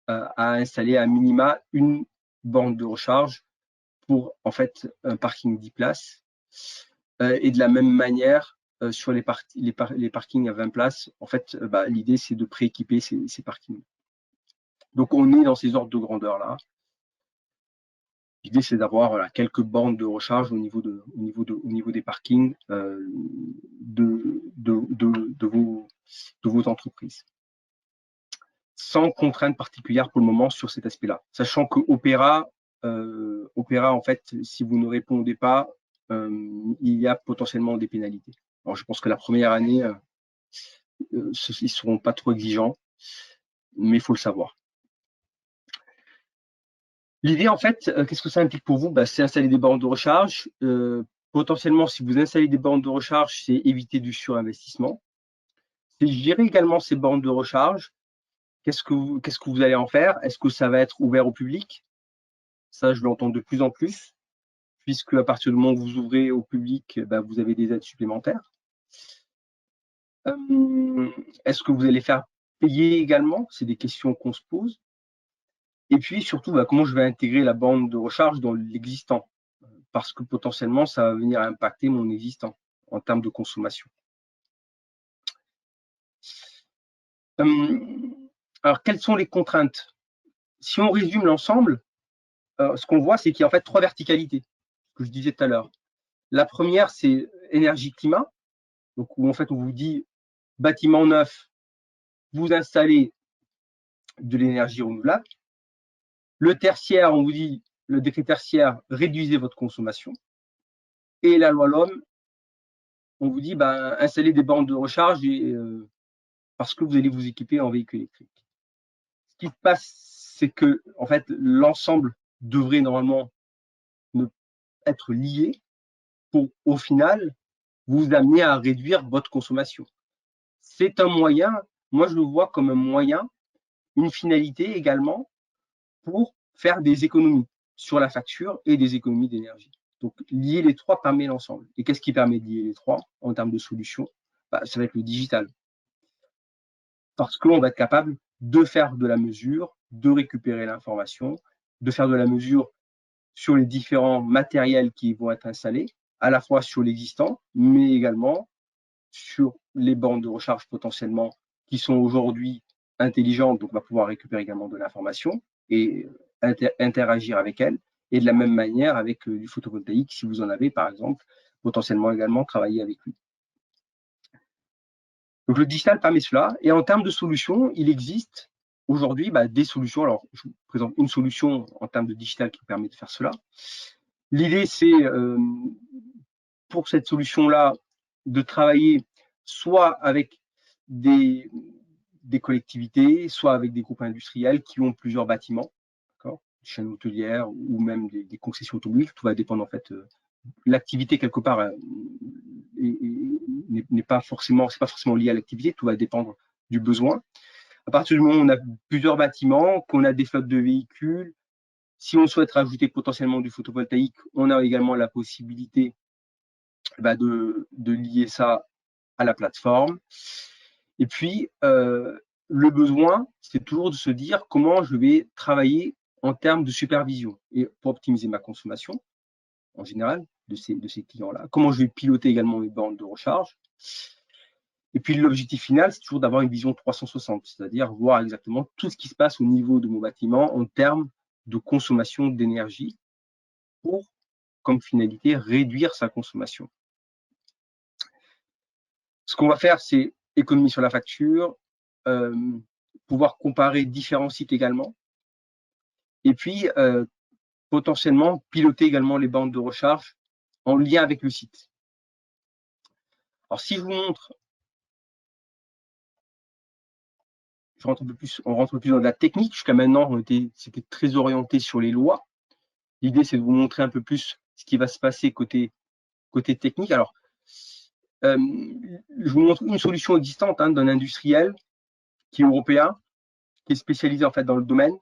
à installer à minima une borne de recharge pour en fait un parking 10 places. Et de la même manière, sur les parkings à 20 places, en fait, l'idée c'est de prééquiper ces parkings. Donc on est dans ces ordres de grandeur là. L'idée c'est d'avoir quelques bornes de recharge au niveau des parkings de vos entreprises, sans contrainte particulière pour le moment sur cet aspect-là, sachant que Opéra, en fait, si vous ne répondez pas, il y a potentiellement des pénalités. Alors, je pense que la première année, ils ne seront pas trop exigeants, mais il faut le savoir. L'idée, en fait, qu'est-ce que ça implique pour vous? C'est installer des bornes de recharge. Potentiellement, si vous installez des bornes de recharge, c'est éviter du surinvestissement. C'est gérer également ces bornes de recharge. Qu'est-ce que vous allez en faire? Est-ce que ça va être ouvert au public? Ça, je l'entends de plus en plus, puisque à partir du moment où vous ouvrez au public, vous avez des aides supplémentaires. Est-ce que vous allez faire payer également? C'est des questions qu'on se pose. Et puis surtout, comment je vais intégrer la borne de recharge dans l'existant? Parce que potentiellement, ça va venir impacter mon existant en termes de consommation. Alors, quelles sont les contraintes? Si on résume l'ensemble, ce qu'on voit, c'est qu'il y a en fait 3 verticalités, que je disais tout à l'heure. La première, c'est énergie-climat, donc où en fait on vous dit bâtiment neuf, vous installez de l'énergie renouvelable. Le tertiaire, on vous dit, le décret tertiaire, réduisez votre consommation. Et la loi l'homme, on vous dit, installez des bornes de recharge parce que vous allez vous équiper en véhicule électrique. Ce qui se passe, c'est que en fait, l'ensemble devrait normalement être lié pour, au final, vous amener à réduire votre consommation. C'est un moyen, moi je le vois comme un moyen, une finalité également pour faire des économies sur la facture et des économies d'énergie. Donc, lier les trois permet l'ensemble. Et qu'est-ce qui permet de lier les trois en termes de solutions? Ça va être le digital. Parce qu'on va être capable de faire de la mesure, de récupérer l'information, de faire de la mesure sur les différents matériels qui vont être installés, à la fois sur l'existant, mais également sur les bornes de recharge potentiellement qui sont aujourd'hui intelligentes, donc on va pouvoir récupérer également de l'information et interagir avec elles. Et de la même manière avec du photovoltaïque, si vous en avez par exemple, potentiellement également travailler avec lui. Donc le digital permet cela. Et en termes de solutions, il existe aujourd'hui des solutions. Alors, je vous présente une solution en termes de digital qui permet de faire cela. L'idée, c'est pour cette solution-là de travailler soit avec des collectivités, soit avec des groupes industriels qui ont plusieurs bâtiments, chaînes hôtelières ou même des concessions automobiles. Tout va dépendre en fait. L'activité quelque part n'est pas forcément, c'est pas forcément lié à l'activité. Tout va dépendre du besoin. À partir du moment où on a plusieurs bâtiments, qu'on a des flottes de véhicules, si on souhaite rajouter potentiellement du photovoltaïque, on a également la possibilité de lier ça à la plateforme. Et puis, le besoin, c'est toujours de se dire comment je vais travailler en termes de supervision et pour optimiser ma consommation en général de ces clients-là. Comment je vais piloter également mes bornes de recharge. Et puis, l'objectif final, c'est toujours d'avoir une vision 360, c'est-à-dire voir exactement tout ce qui se passe au niveau de mon bâtiment en termes de consommation d'énergie pour, comme finalité, réduire sa consommation. Ce qu'on va faire, c'est économie sur la facture, pouvoir comparer différents sites également, et puis potentiellement piloter également les bandes de recharge en lien avec le site. Alors si je vous montre, on rentre un peu plus dans la technique. Jusqu'à maintenant, c'était très orienté sur les lois. L'idée, c'est de vous montrer un peu plus ce qui va se passer côté technique. Alors, je vous montre une solution existante d'un industriel qui est européen, qui est spécialisé en fait dans le domaine,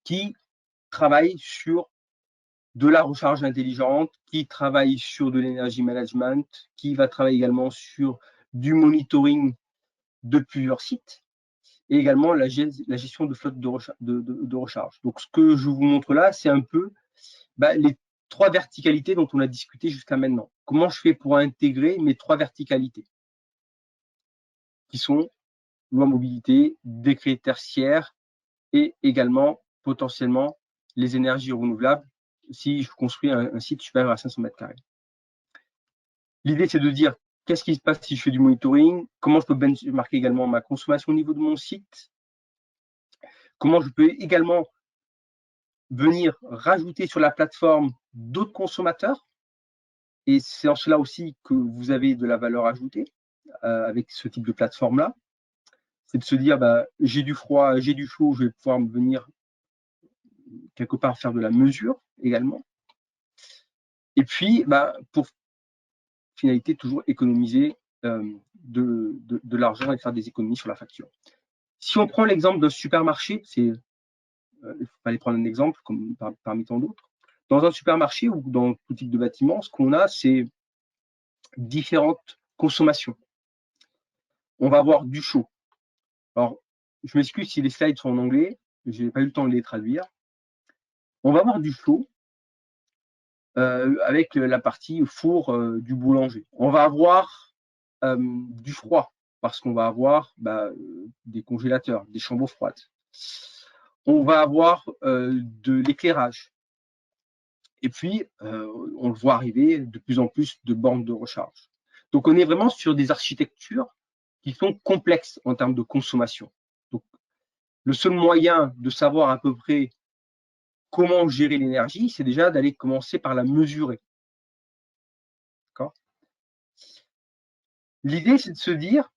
qui travaille sur de la recharge intelligente, qui travaille sur de l'énergie management, qui va travailler également sur du monitoring de plusieurs sites et également la gestion de flotte de recharge. Donc, ce que je vous montre là, c'est un peu les 3 verticalités dont on a discuté jusqu'à maintenant. Comment je fais pour intégrer mes 3 verticalités qui sont loi mobilité, décret tertiaire et également potentiellement les énergies renouvelables si je construis un site supérieur à 500 mètres carrés. L'idée, c'est de dire qu'est-ce qui se passe si je fais du monitoring, comment je peux benchmarker également ma consommation au niveau de mon site, comment je peux également venir rajouter sur la plateforme d'autres consommateurs. Et c'est en cela aussi que vous avez de la valeur ajoutée avec ce type de plateforme-là. C'est de se dire, j'ai du froid, j'ai du chaud, je vais pouvoir venir quelque part faire de la mesure également. Et puis, pour finalité, toujours économiser de l'argent et faire des économies sur la facture. Si on prend l'exemple d'un supermarché, il fallait prendre un exemple comme parmi tant d'autres. Dans un supermarché ou dans tout type de bâtiment, ce qu'on a, c'est différentes consommations. On va avoir du chaud. Alors, je m'excuse si les slides sont en anglais, je n'ai pas eu le temps de les traduire. On va avoir du chaud avec la partie four du boulanger. On va avoir du froid parce qu'on va avoir des congélateurs, des chambres froides. On va avoir de l'éclairage. Et puis, on le voit arriver de plus en plus de bornes de recharge. Donc, on est vraiment sur des architectures qui sont complexes en termes de consommation. Donc, le seul moyen de savoir à peu près comment gérer l'énergie, c'est déjà d'aller commencer par la mesurer. D'accord ? L'idée, c'est de se dire,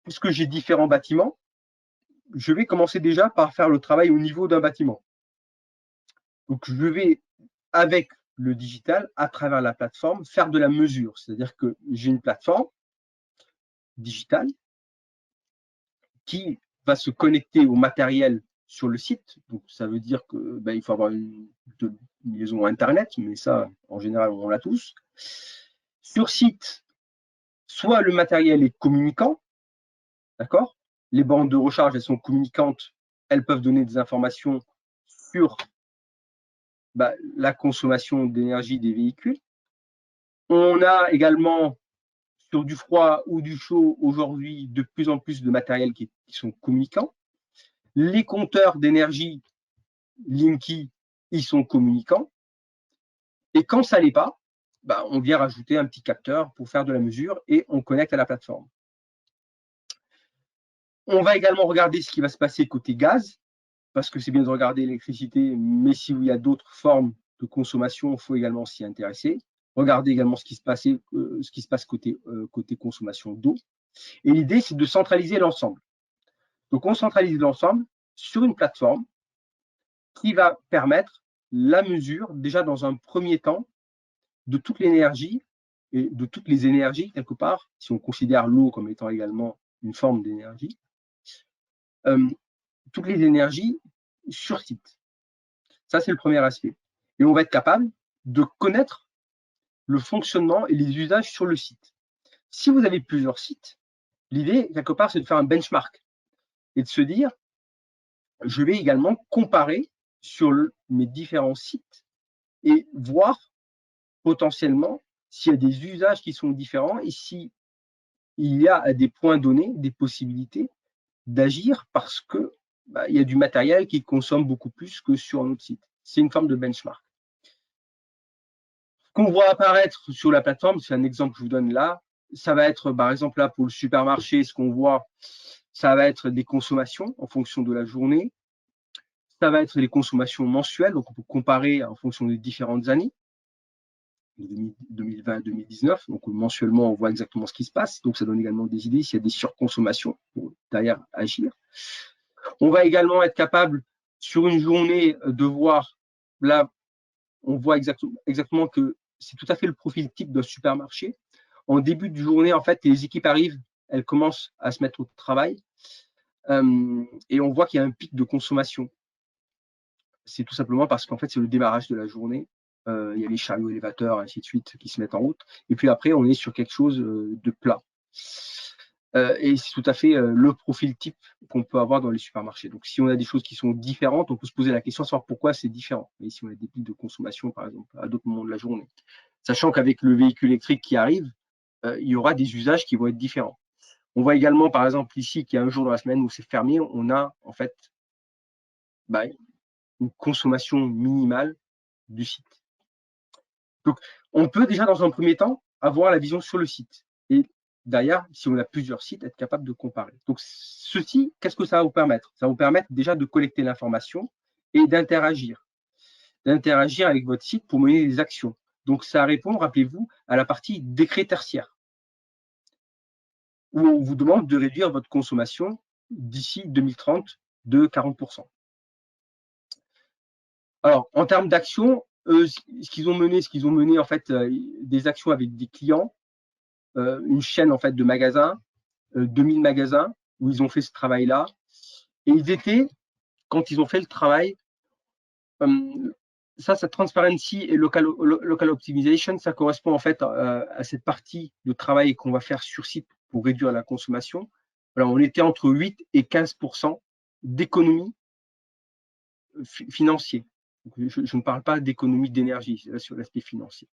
puisque j'ai différents bâtiments, je vais commencer déjà par faire le travail au niveau d'un bâtiment. Donc, je vais, avec le digital, à travers la plateforme, faire de la mesure. C'est-à-dire que j'ai une plateforme digitale qui va se connecter au matériel sur le site. Donc, ça veut dire qu'il faut avoir une liaison Internet, mais ça, en général, on l'a tous. Sur site, soit le matériel est communicant, d'accord ? Les bornes de recharge, elles sont communicantes, elles peuvent donner des informations sur la consommation d'énergie des véhicules. On a également, sur du froid ou du chaud, aujourd'hui, de plus en plus de matériel qui sont communicants. Les compteurs d'énergie Linky, ils sont communicants. Et quand ça l'est pas, on vient rajouter un petit capteur pour faire de la mesure et on connecte à la plateforme. On va également regarder ce qui va se passer côté gaz, parce que c'est bien de regarder l'électricité, mais s'il y a d'autres formes de consommation, il faut également s'y intéresser. Regardez également ce qui se passe côté consommation d'eau. Et l'idée, c'est de centraliser l'ensemble. Donc, on centralise l'ensemble sur une plateforme qui va permettre la mesure, déjà dans un premier temps, de toute l'énergie et de toutes les énergies, quelque part, si on considère l'eau comme étant également une forme d'énergie, toutes les énergies sur site. Ça, c'est le premier aspect. Et on va être capable de connaître le fonctionnement et les usages sur le site. Si vous avez plusieurs sites, l'idée, quelque part, c'est de faire un benchmark et de se dire, je vais également comparer sur mes différents sites et voir potentiellement s'il y a des usages qui sont différents et s'il y a à des points donnés des possibilités d'agir parce que il y a du matériel qui consomme beaucoup plus que sur un autre site. C'est une forme de benchmark. Ce qu'on voit apparaître sur la plateforme, c'est un exemple que je vous donne là, ça va être par exemple là pour le supermarché, ce qu'on voit, ça va être des consommations en fonction de la journée. Ça va être les consommations mensuelles, donc on peut comparer en fonction des différentes années, 2020 à 2019. Donc mensuellement, on voit exactement ce qui se passe. Donc ça donne également des idées s'il y a des surconsommations pour derrière agir. On va également être capable sur une journée de voir, là, on voit exactement que c'est tout à fait le profil type d'un supermarché. En début de journée, en fait, les équipes arrivent, elles commencent à se mettre au travail et on voit qu'il y a un pic de consommation. C'est tout simplement parce qu'en fait, c'est le démarrage de la journée. Il y a les chariots élévateurs, ainsi de suite, qui se mettent en route. Et puis après, on est sur quelque chose de plat. Et c'est tout à fait le profil type qu'on peut avoir dans les supermarchés. Donc, si on a des choses qui sont différentes, on peut se poser la question de savoir pourquoi c'est différent. Et si on a des pics de consommation, par exemple, à d'autres moments de la journée. Sachant qu'avec le véhicule électrique qui arrive, il y aura des usages qui vont être différents. On voit également, par exemple, ici, qu'il y a un jour dans la semaine où c'est fermé, on a en fait une consommation minimale du site. Donc, on peut déjà, dans un premier temps, avoir la vision sur le site. Et derrière, si on a plusieurs sites, être capable de comparer. Donc, ceci, qu'est-ce que ça va vous permettre? Ça va vous permettre déjà de collecter l'information et d'interagir. D'interagir avec votre site pour mener des actions. Donc, ça répond, rappelez-vous, à la partie décret tertiaire, où on vous demande de réduire votre consommation d'ici 2030 de 40%. Alors, en termes d'actions, ce qu'ils ont mené en fait des actions avec des clients, une chaîne en fait de magasins, 2000 magasins où ils ont fait ce travail-là. Et ils étaient, quand ils ont fait le travail, ça transparency et local optimization, ça correspond en fait à cette partie de travail qu'on va faire sur site pour réduire la consommation. Alors, on était entre 8 et 15% d'économie financière. Je ne parle pas d'économie d'énergie, sur l'aspect financier.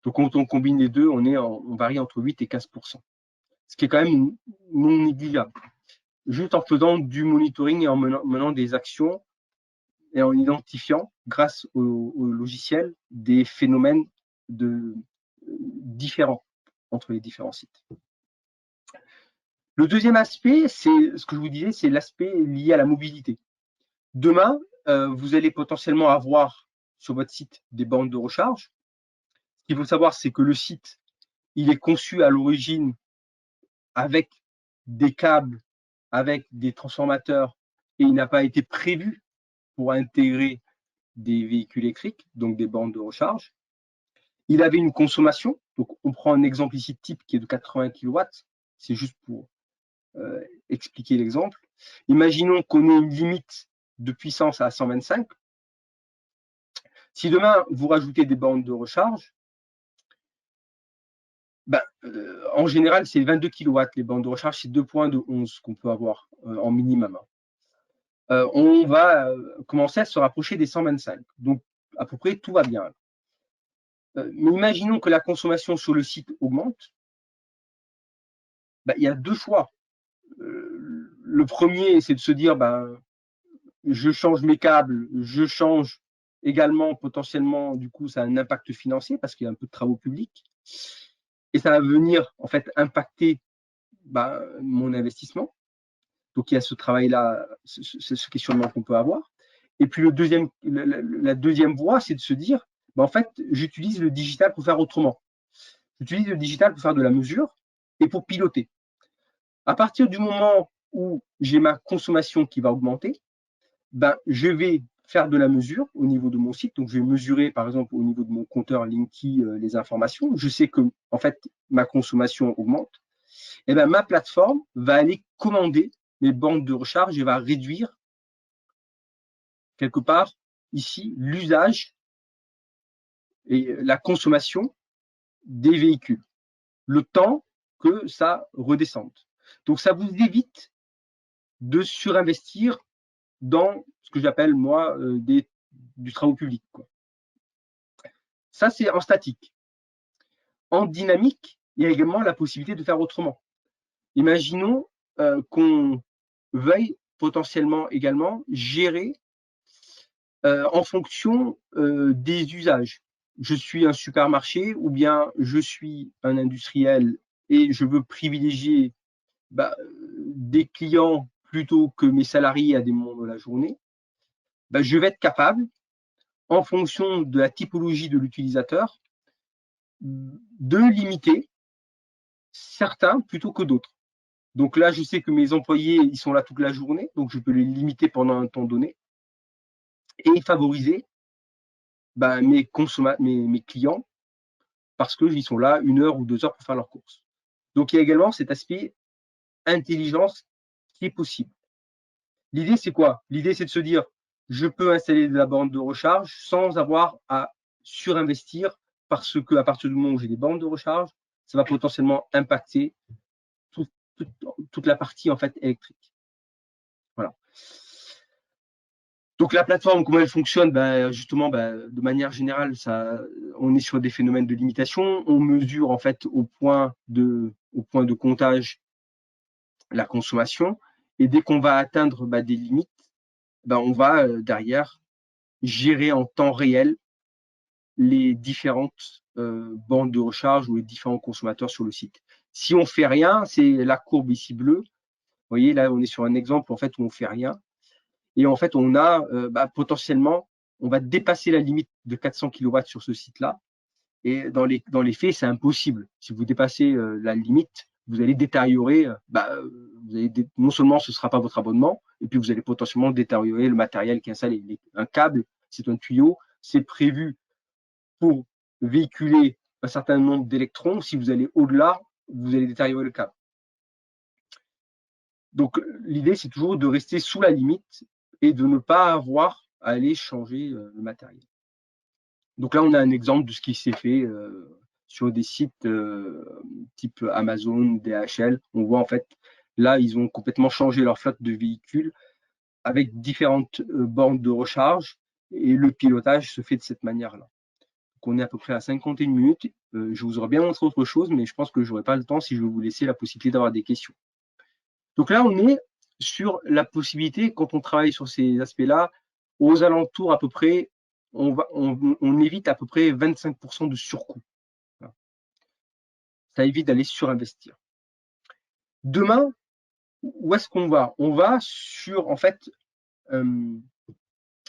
Donc, quand on combine les deux, on varie entre 8 et 15%, ce qui est quand même non négligeable. Juste en faisant du monitoring et en menant des actions et en identifiant, grâce au logiciel, des phénomènes différents entre les différents sites. Le deuxième aspect, c'est ce que je vous disais, c'est l'aspect lié à la mobilité. Demain, vous allez potentiellement avoir sur votre site des bornes de recharge. Ce qu'il faut savoir, c'est que le site, il est conçu à l'origine avec des câbles, avec des transformateurs, et il n'a pas été prévu pour intégrer des véhicules électriques, donc des bornes de recharge. Il avait une consommation, donc on prend un exemple ici type qui est de 80 kW, c'est juste pour expliquer l'exemple. Imaginons qu'on ait une limite de puissance à 125. Si demain, vous rajoutez des bornes de recharge, en général, c'est 22 kW. Les bornes de recharge, c'est 2.11 qu'on peut avoir en minimum. On va commencer à se rapprocher des 125. Donc, à peu près, tout va bien. Mais imaginons que la consommation sur le site augmente. Il y a deux choix. Le premier, c'est de se dire, je change mes câbles, je change également potentiellement, du coup, ça a un impact financier parce qu'il y a un peu de travaux publics. Et ça va venir, en fait, impacter mon investissement. Donc, il y a ce travail-là, ce questionnement qu'on peut avoir. Et puis, la deuxième voie, c'est de se dire, en fait, j'utilise le digital pour faire autrement. J'utilise le digital pour faire de la mesure et pour piloter. À partir du moment où j'ai ma consommation qui va augmenter, je vais faire de la mesure au niveau de mon site. Donc, je vais mesurer, par exemple, au niveau de mon compteur Linky, les informations. Je sais que, en fait, ma consommation augmente. Et ma plateforme va aller commander mes bornes de recharge et va réduire, quelque part, ici, l'usage et la consommation des véhicules. Le temps que ça redescende. Donc, ça vous évite de surinvestir dans ce que j'appelle, moi, du travaux public, quoi. Ça, c'est en statique. En dynamique, il y a également la possibilité de faire autrement. Imaginons qu'on veuille potentiellement également gérer en fonction des usages. Je suis un supermarché ou bien je suis un industriel et je veux privilégier des clients plutôt que mes salariés à des moments de la journée. Je vais être capable, en fonction de la typologie de l'utilisateur, de limiter certains plutôt que d'autres. Donc là, je sais que mes employés, ils sont là toute la journée, donc je peux les limiter pendant un temps donné et favoriser mes clients parce qu'ils sont là 1 heure ou 2 heures pour faire leurs courses. Donc il y a également cet aspect intelligence qui est possible. L'idée, c'est quoi? L'idée, c'est de se dire, je peux installer de la borne de recharge sans avoir à surinvestir parce qu'à partir du moment où j'ai des bornes de recharge, ça va potentiellement impacter toute la partie en fait électrique. Voilà. Donc la plateforme, comment elle fonctionne? Justement, de manière générale, on est sur des phénomènes de limitation. On mesure en fait au point de comptage la consommation. Et dès qu'on va atteindre des limites, on va derrière gérer en temps réel les différentes bandes de recharge ou les différents consommateurs sur le site. Si on fait rien, c'est la courbe ici bleue. Vous voyez, là, on est sur un exemple en fait où on fait rien. Et en fait, on a potentiellement, on va dépasser la limite de 400 kW sur ce site-là. Et dans les faits, c'est impossible. Si vous dépassez la limite, vous allez détériorer, non seulement ce ne sera pas votre abonnement, et puis vous allez potentiellement détériorer le matériel qui est installé. Un câble, c'est un tuyau, c'est prévu pour véhiculer un certain nombre d'électrons. Si vous allez au-delà, vous allez détériorer le câble. Donc, l'idée, c'est toujours de rester sous la limite et de ne pas avoir à aller changer le matériel. Donc là, on a un exemple de ce qui s'est fait sur des sites type Amazon, DHL. On voit en fait, là, ils ont complètement changé leur flotte de véhicules avec différentes bornes de recharge et le pilotage se fait de cette manière-là. Donc, on est à peu près à 51 minutes. Je vous aurais bien montré autre chose, mais je pense que je n'aurai pas le temps si je vais vous laisser la possibilité d'avoir des questions. Donc là, on est sur la possibilité, quand on travaille sur ces aspects-là, aux alentours à peu près, on évite à peu près 25% de surcoût. Ça évite d'aller surinvestir. Demain, où est-ce qu'on va? On va sur, en fait, un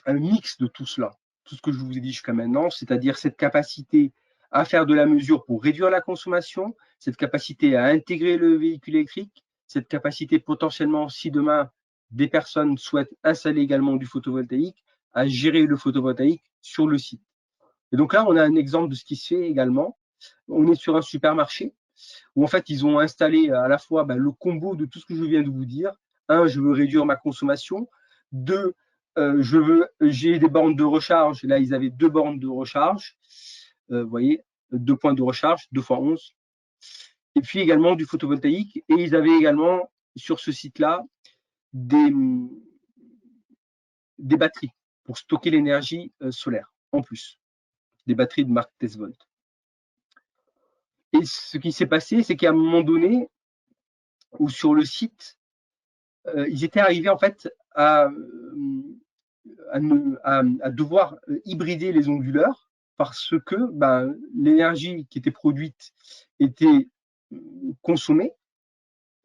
mix de tout cela, tout ce que je vous ai dit jusqu'à maintenant, c'est-à-dire cette capacité à faire de la mesure pour réduire la consommation, cette capacité à intégrer le véhicule électrique, cette capacité potentiellement, si demain des personnes souhaitent installer également du photovoltaïque, à gérer le photovoltaïque sur le site. Et donc là, on a un exemple de ce qui se fait également. On est sur un supermarché où en fait, ils ont installé à la fois le combo de tout ce que je viens de vous dire. Un, je veux réduire ma consommation. Deux, j'ai des bornes de recharge. Là, ils avaient 2 bornes de recharge. Vous voyez, 2 points de recharge, 2 fois 11. Et puis également du photovoltaïque. Et ils avaient également, sur ce site-là, des batteries pour stocker l'énergie solaire, en plus. Des batteries de marque Tesvolt. Et ce qui s'est passé, c'est qu'à un moment donné, où sur le site, ils étaient arrivés en fait à devoir hybrider les onduleurs parce que l'énergie qui était produite était consommée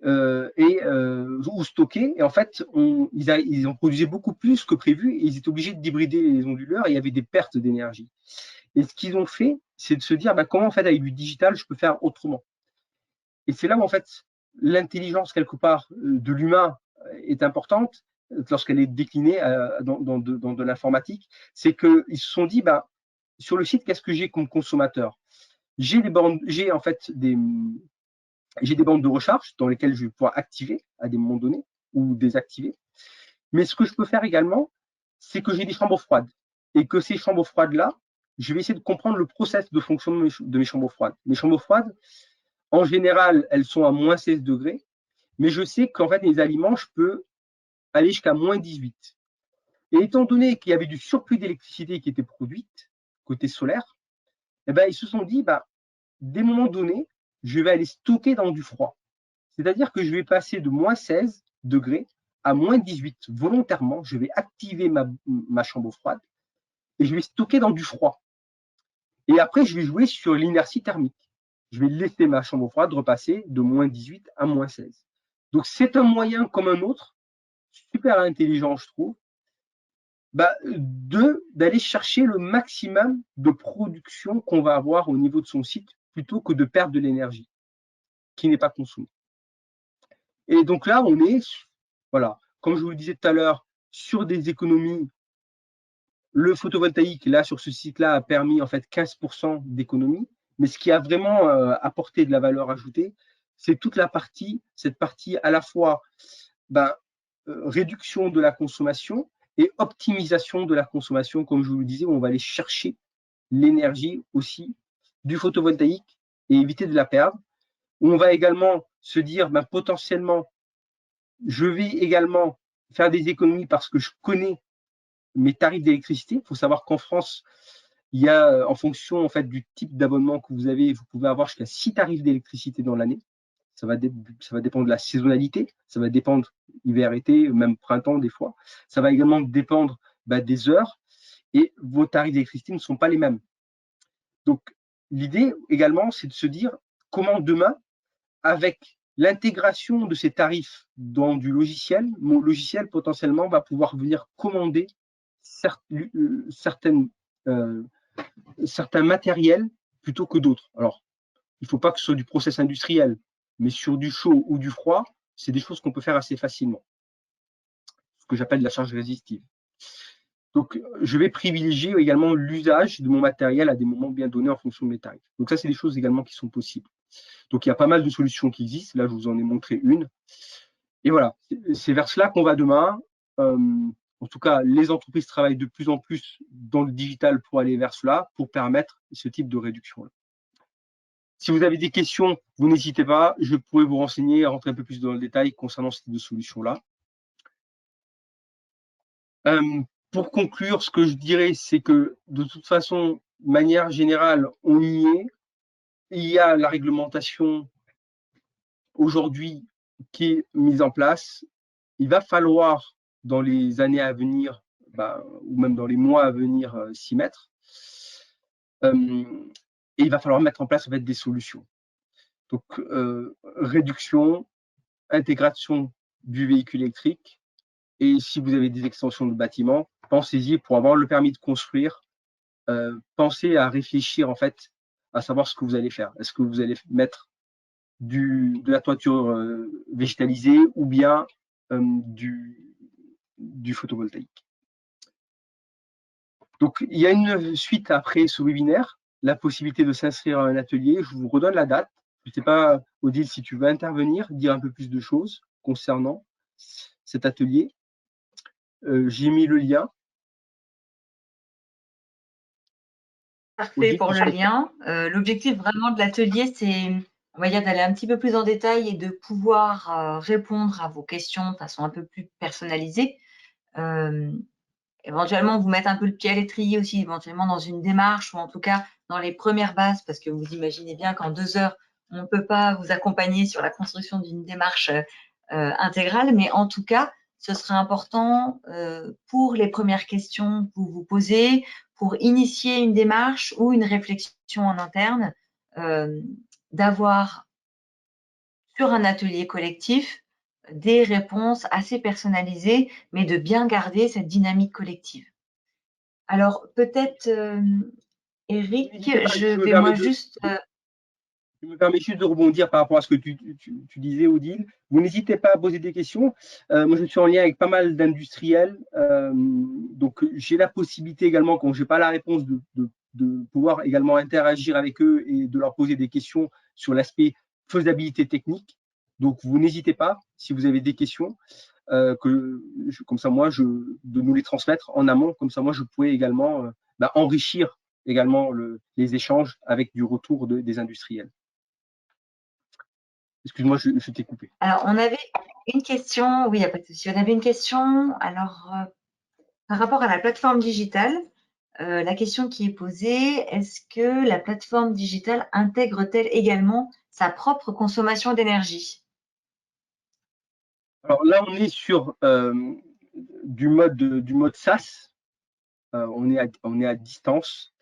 ou stockée. Et en fait, ils en produisaient beaucoup plus que prévu et ils étaient obligés d'hybrider les onduleurs et il y avait des pertes d'énergie. Et ce qu'ils ont fait, c'est de se dire comment en fait avec du digital, je peux faire autrement. Et c'est là où en fait l'intelligence quelque part de l'humain est importante lorsqu'elle est déclinée dans de l'informatique, c'est qu'ils se sont dit, sur le site, qu'est-ce que j'ai comme consommateur? J'ai en fait des bandes de recharge dans lesquelles je vais pouvoir activer à des moments donnés ou désactiver. Mais ce que je peux faire également, c'est que j'ai des chambres froides et que ces chambres froides-là, je vais essayer de comprendre le process de fonction de mes chambres froides. Mes chambres froides, en général, elles sont à moins 16 degrés, mais je sais qu'en fait, les aliments, je peux aller jusqu'à moins 18. Et étant donné qu'il y avait du surplus d'électricité qui était produite, côté solaire, ils se sont dit, des moments donnés, je vais aller stocker dans du froid. C'est-à-dire que je vais passer de moins 16 degrés à moins 18 volontairement. Je vais activer ma chambre froide et je vais stocker dans du froid. Et après, je vais jouer sur l'inertie thermique. Je vais laisser ma chambre froide repasser de moins 18 à moins 16. Donc, c'est un moyen comme un autre, super intelligent, je trouve, d'aller chercher le maximum de production qu'on va avoir au niveau de son site plutôt que de perdre de l'énergie qui n'est pas consommée. Et donc là, on est, voilà, comme je vous le disais tout à l'heure, sur des économies. Le photovoltaïque, là, sur ce site-là, a permis en fait 15% d'économie. Mais ce qui a vraiment apporté de la valeur ajoutée, c'est toute cette partie à la fois réduction de la consommation et optimisation de la consommation, comme je vous le disais, où on va aller chercher l'énergie aussi du photovoltaïque et éviter de la perdre. Où on va également se dire, potentiellement, je vais également faire des économies parce que je connais mes tarifs d'électricité. Il faut savoir qu'en France, il y a, en fonction en fait, du type d'abonnement que vous avez, vous pouvez avoir jusqu'à 6 tarifs d'électricité dans l'année. Ça va dépendre de la saisonnalité, ça va dépendre hiver, été, même printemps des fois. Ça va également dépendre des heures et vos tarifs d'électricité ne sont pas les mêmes. Donc, l'idée également, c'est de se dire comment demain, avec l'intégration de ces tarifs dans du logiciel, mon logiciel potentiellement va pouvoir venir commander certains matériels plutôt que d'autres. Alors, il ne faut pas que ce soit du process industriel, Mais sur du chaud ou du froid, c'est des choses qu'on peut faire assez facilement, ce que j'appelle la charge résistive. Donc, je vais privilégier également l'usage de mon matériel à des moments bien donnés en fonction de mes tarifs. Donc ça, c'est des choses également qui sont possibles. Donc, il y a pas mal de solutions qui existent. Là, je vous en ai montré une. Et voilà, c'est vers cela qu'on va demain. En tout cas, les entreprises travaillent de plus en plus dans le digital pour aller vers cela, pour permettre ce type de réduction-là. Si vous avez des questions, vous n'hésitez pas. Je pourrais vous renseigner, rentrer un peu plus dans le détail concernant ce type de solution-là. Pour conclure, ce que je dirais, c'est que de toute façon, de manière générale, on y est. Il y a la réglementation aujourd'hui qui est mise en place. Il va falloir, dans les années à venir, ou même dans les mois à venir, s'y mettre. Et il va falloir mettre en place en fait, des solutions. Donc, réduction, intégration du véhicule électrique. Et si vous avez des extensions de bâtiments, pensez-y pour avoir le permis de construire. Pensez à réfléchir en fait à savoir ce que vous allez faire. Est-ce que vous allez mettre de la toiture végétalisée ou bien du photovoltaïque. Donc, il y a une suite après ce webinaire, la possibilité de s'inscrire à un atelier. Je vous redonne la date. Je ne sais pas, Odile, si tu veux intervenir, dire un peu plus de choses concernant cet atelier. J'ai mis le lien. Parfait Odile, pour le lien. L'objectif vraiment de l'atelier, c'est, on va dire, d'aller un petit peu plus en détail et de pouvoir répondre à vos questions de façon un peu plus personnalisée. Éventuellement, vous mettre un peu le pied à l'étrier aussi, éventuellement dans une démarche ou en tout cas dans les premières bases, parce que vous imaginez bien qu'en 2 heures, on ne peut pas vous accompagner sur la construction d'une démarche intégrale, mais en tout cas, ce serait important pour les premières questions que vous vous posez, pour initier une démarche ou une réflexion en interne, d'avoir sur un atelier collectif des réponses assez personnalisées, mais de bien garder cette dynamique collective. Alors, peut-être, Eric, je vais moi juste… Je me permets juste de rebondir par rapport à ce que tu disais, Odile. Vous n'hésitez pas à poser des questions. Moi, je suis en lien avec pas mal d'industriels. Donc, j'ai la possibilité également, quand je n'ai pas la réponse, de pouvoir également interagir avec eux et de leur poser des questions sur l'aspect faisabilité technique. Donc, vous n'hésitez pas, si vous avez des questions, comme ça, moi, de nous les transmettre en amont. Comme ça, moi, je pourrais également enrichir également les échanges avec du retour des industriels. Excuse-moi, je t'ai coupé. Alors, on avait une question, oui, il n'y a pas de souci. On avait une question, alors, par rapport à la plateforme digitale, la question qui est posée, est-ce que la plateforme digitale intègre-t-elle également sa propre consommation d'énergie? Alors là, on est sur du mode SaaS. On est à distance.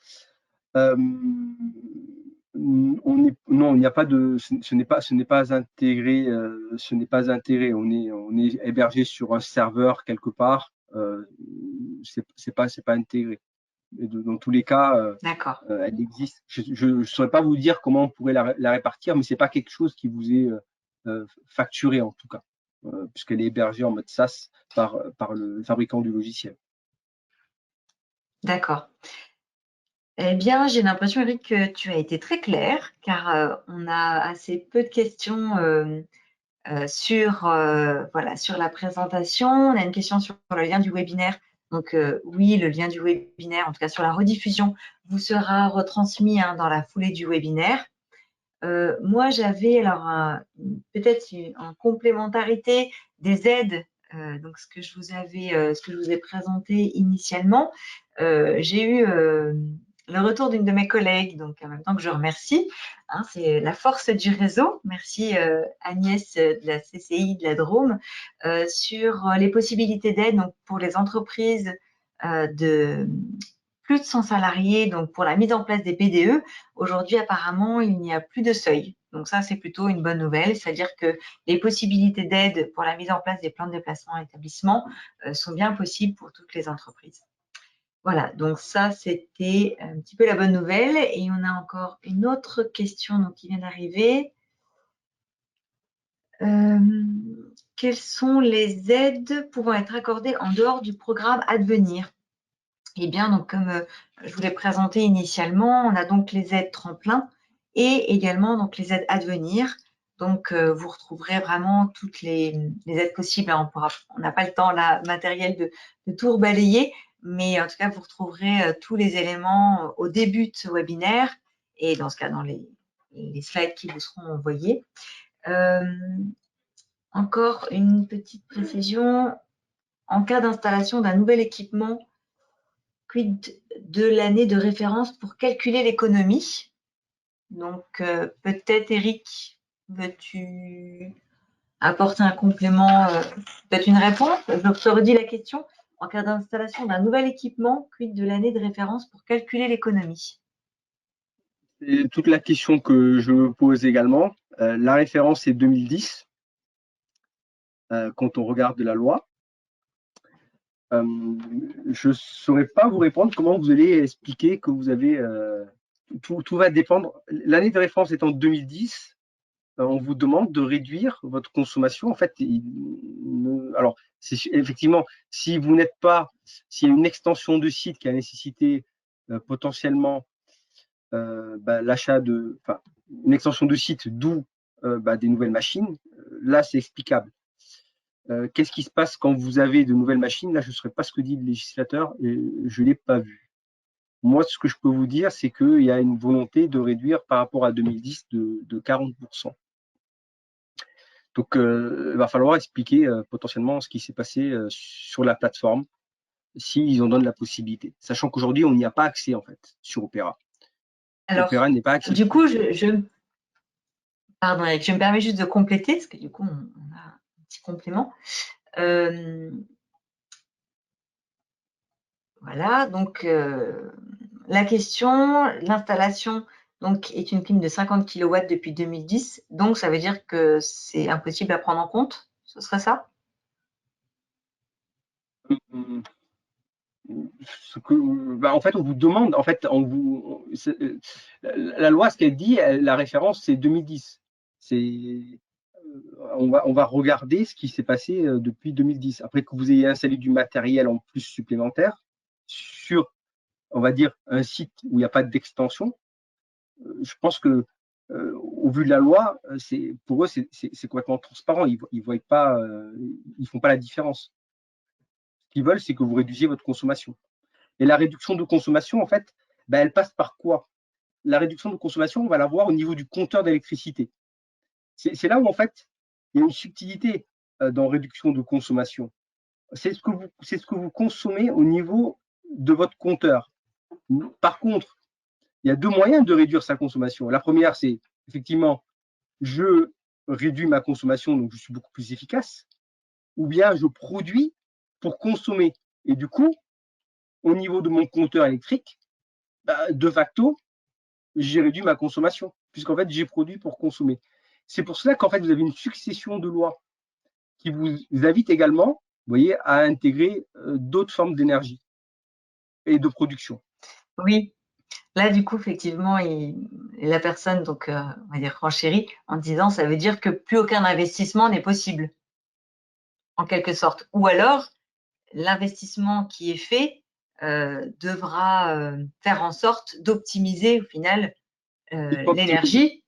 Non, il n'y a pas de, ce n'est pas intégré, On est hébergé sur un serveur quelque part. C'est pas intégré. Dans tous les cas, elle existe. Je ne saurais pas vous dire comment on pourrait la répartir, mais c'est pas quelque chose qui vous est facturé en tout cas, puisqu'elle est hébergée en mode SaaS par le fabricant du logiciel. D'accord. Eh bien, j'ai l'impression, Eric, que tu as été très clair, car on a assez peu de questions sur la présentation. On a une question sur le lien du webinaire. Donc, oui, le lien du webinaire, en tout cas sur la rediffusion, vous sera retransmis dans la foulée du webinaire. Moi, j'avais alors peut-être en complémentarité des aides, donc ce que je vous ai présenté initialement. J'ai eu le retour d'une de mes collègues, donc en même temps que je remercie. C'est la force du réseau. Merci Agnès de la CCI de la Drôme sur les possibilités d'aide donc pour les entreprises de plus de 100 salariés, donc pour la mise en place des PDE. Aujourd'hui, apparemment, il n'y a plus de seuil. Donc ça, c'est plutôt une bonne nouvelle, c'est-à-dire que les possibilités d'aide pour la mise en place des plans de déplacement à établissement sont bien possibles pour toutes les entreprises. Voilà, donc ça, c'était un petit peu la bonne nouvelle. Et on a encore une autre question qui vient d'arriver. Quelles sont les aides pouvant être accordées en dehors du programme Advenir? Eh bien, donc, comme je vous l'ai présenté initialement, on a donc les aides tremplin et également donc les aides Advenir. Donc, vous retrouverez vraiment toutes les aides possibles. On n'a pas le temps là, matériel de tout rebalayer, mais en tout cas, vous retrouverez tous les éléments au début de ce webinaire et dans ce cas, dans les slides qui vous seront envoyés. Encore une petite précision. En cas d'installation d'un nouvel équipement, quid de l'année de référence pour calculer l'économie? Donc, peut-être, Eric, veux-tu apporter un complément, peut-être une réponse? Je te redis la question. En cas d'installation d'un nouvel équipement, quid de l'année de référence pour calculer l'économie? C'est toute la question que je me pose également. La référence est 2010, quand on regarde la loi. Je ne saurais pas vous répondre comment vous allez expliquer que vous avez… tout va dépendre. L'année de référence étant 2010, on vous demande de réduire votre consommation. En fait, alors, effectivement, si vous n'êtes pas… S'il y a une extension de site qui a nécessité potentiellement l'achat de… Enfin, une extension de site, d'où des nouvelles machines, là, c'est explicable. Qu'est-ce qui se passe quand vous avez de nouvelles machines? Là, je ne saurais pas ce que dit le législateur et je ne l'ai pas vu. Moi, ce que je peux vous dire, c'est qu'il y a une volonté de réduire par rapport à 2010 de 40%. Donc, il va falloir expliquer potentiellement ce qui s'est passé sur la plateforme, s'ils en donnent la possibilité. Sachant qu'aujourd'hui, on n'y a pas accès, en fait, sur Opera. Alors, Opera n'est pas accessible. du coup, pardon, Eric, je me permets juste de compléter, parce que du coup, on a un petit complément. Voilà, donc la question, l'installation donc, est une clim de 50 kW depuis 2010, donc ça veut dire que c'est impossible à prendre en compte, ce serait ça? En fait, on vous demande, en fait, la loi, ce qu'elle dit, la référence, c'est 2010. On va regarder ce qui s'est passé depuis 2010. Après que vous ayez installé du matériel en plus supplémentaire sur, on va dire, un site où il n'y a pas d'extension, je pense que, au vu de la loi, pour eux, c'est complètement transparent. Ils voient pas, ils font pas la différence. Ce qu'ils veulent, c'est que vous réduisiez votre consommation. Et la réduction de consommation, en fait, elle passe par quoi? La réduction de consommation, on va la voir au niveau du compteur d'électricité. C'est là où, en fait, il y a une subtilité dans réduction de consommation. C'est ce que vous consommez au niveau de votre compteur. Par contre, il y a deux moyens de réduire sa consommation. La première, c'est effectivement, je réduis ma consommation, donc je suis beaucoup plus efficace, ou bien je produis pour consommer. Et du coup, au niveau de mon compteur électrique, de facto, j'ai réduit ma consommation, puisqu'en fait, j'ai produit pour consommer. C'est pour cela qu'en fait, vous avez une succession de lois qui vous invitent également, vous voyez, à intégrer d'autres formes d'énergie et de production. Oui, là, du coup, effectivement, la personne, donc, on va dire, renchérit en disant, ça veut dire que plus aucun investissement n'est possible, en quelque sorte. Ou alors, l'investissement qui est fait devra faire en sorte d'optimiser, au final, l'énergie.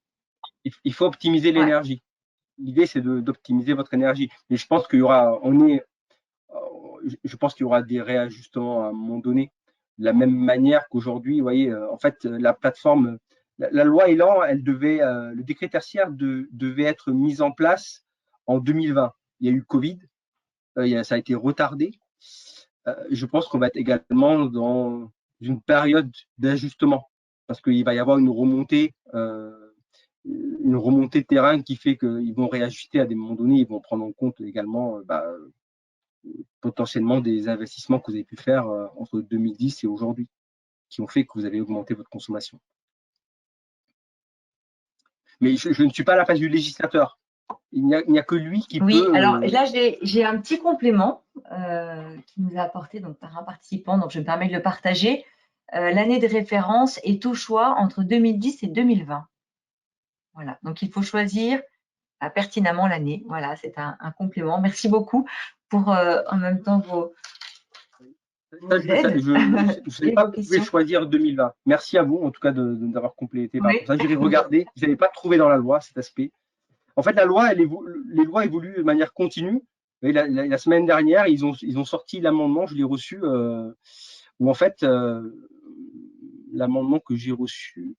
Il faut optimiser l'énergie. Ouais. L'idée, c'est d'optimiser votre énergie. Mais je pense qu'il y aura, je pense qu'il y aura des réajustements à un moment donné. De la même manière qu'aujourd'hui, vous voyez, en fait, la plateforme, la loi Elan, elle devait, le décret tertiaire devait être mis en place en 2020. Il y a eu Covid, ça a été retardé. Je pense qu'on va être également dans une période d'ajustement parce qu'il va y avoir une remontée de terrain qui fait qu'ils vont réajuster à des moments donnés, ils vont prendre en compte également potentiellement des investissements que vous avez pu faire entre 2010 et aujourd'hui, qui ont fait que vous avez augmenté votre consommation. Mais je ne suis pas à la place du législateur. Il n'y a que lui qui peut… Oui, alors là, j'ai un petit complément qui nous a apporté donc, par un participant, donc je me permets de le partager. L'année de référence est au choix entre 2010 et 2020. Voilà, donc il faut choisir pertinemment l'année. Voilà, c'est un complément. Merci beaucoup pour en même temps vos aides Je n'ai et pas vos trouvé questions. choisir 2020. Merci à vous, en tout cas, d'avoir complété par rapport Oui. à ça. J'irai regarder. Je n'avais pas trouvé dans la loi cet aspect. En fait, la loi, les lois évoluent de manière continue. Et la semaine dernière, ils ont sorti l'amendement, je l'ai reçu, où en fait, l'amendement que j'ai reçu.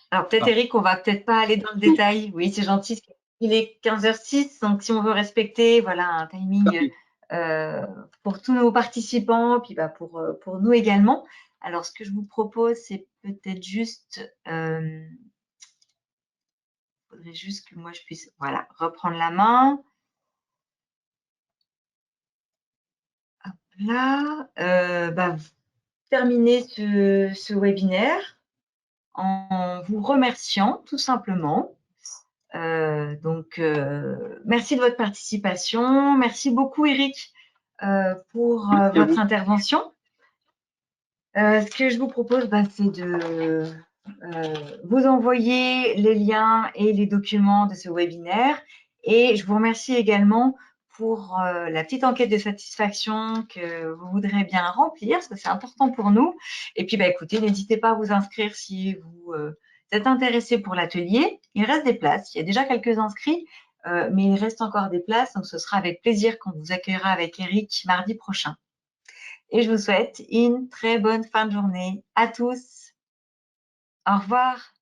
Alors peut-être Eric, on va peut-être pas aller dans le détail. Oui, c'est gentil. Il est 15h06, donc si on veut respecter voilà, un timing pour tous nos participants, puis pour nous également. Alors ce que je vous propose, c'est peut-être juste, faudrait juste que moi je puisse voilà, reprendre la main. Hop là, terminer ce webinaire en vous remerciant tout simplement. Merci de votre participation. Merci beaucoup, Eric, pour Merci à vous. votre intervention. Ce que je vous propose, c'est de vous envoyer les liens et les documents de ce webinaire. Et je vous remercie également pour la petite enquête de satisfaction que vous voudrez bien remplir, parce que c'est important pour nous. Et puis, écoutez, n'hésitez pas à vous inscrire si vous êtes intéressé pour l'atelier. Il reste des places. Il y a déjà quelques inscrits, mais il reste encore des places. Donc, ce sera avec plaisir qu'on vous accueillera avec Eric mardi prochain. Et je vous souhaite une très bonne fin de journée à tous. Au revoir.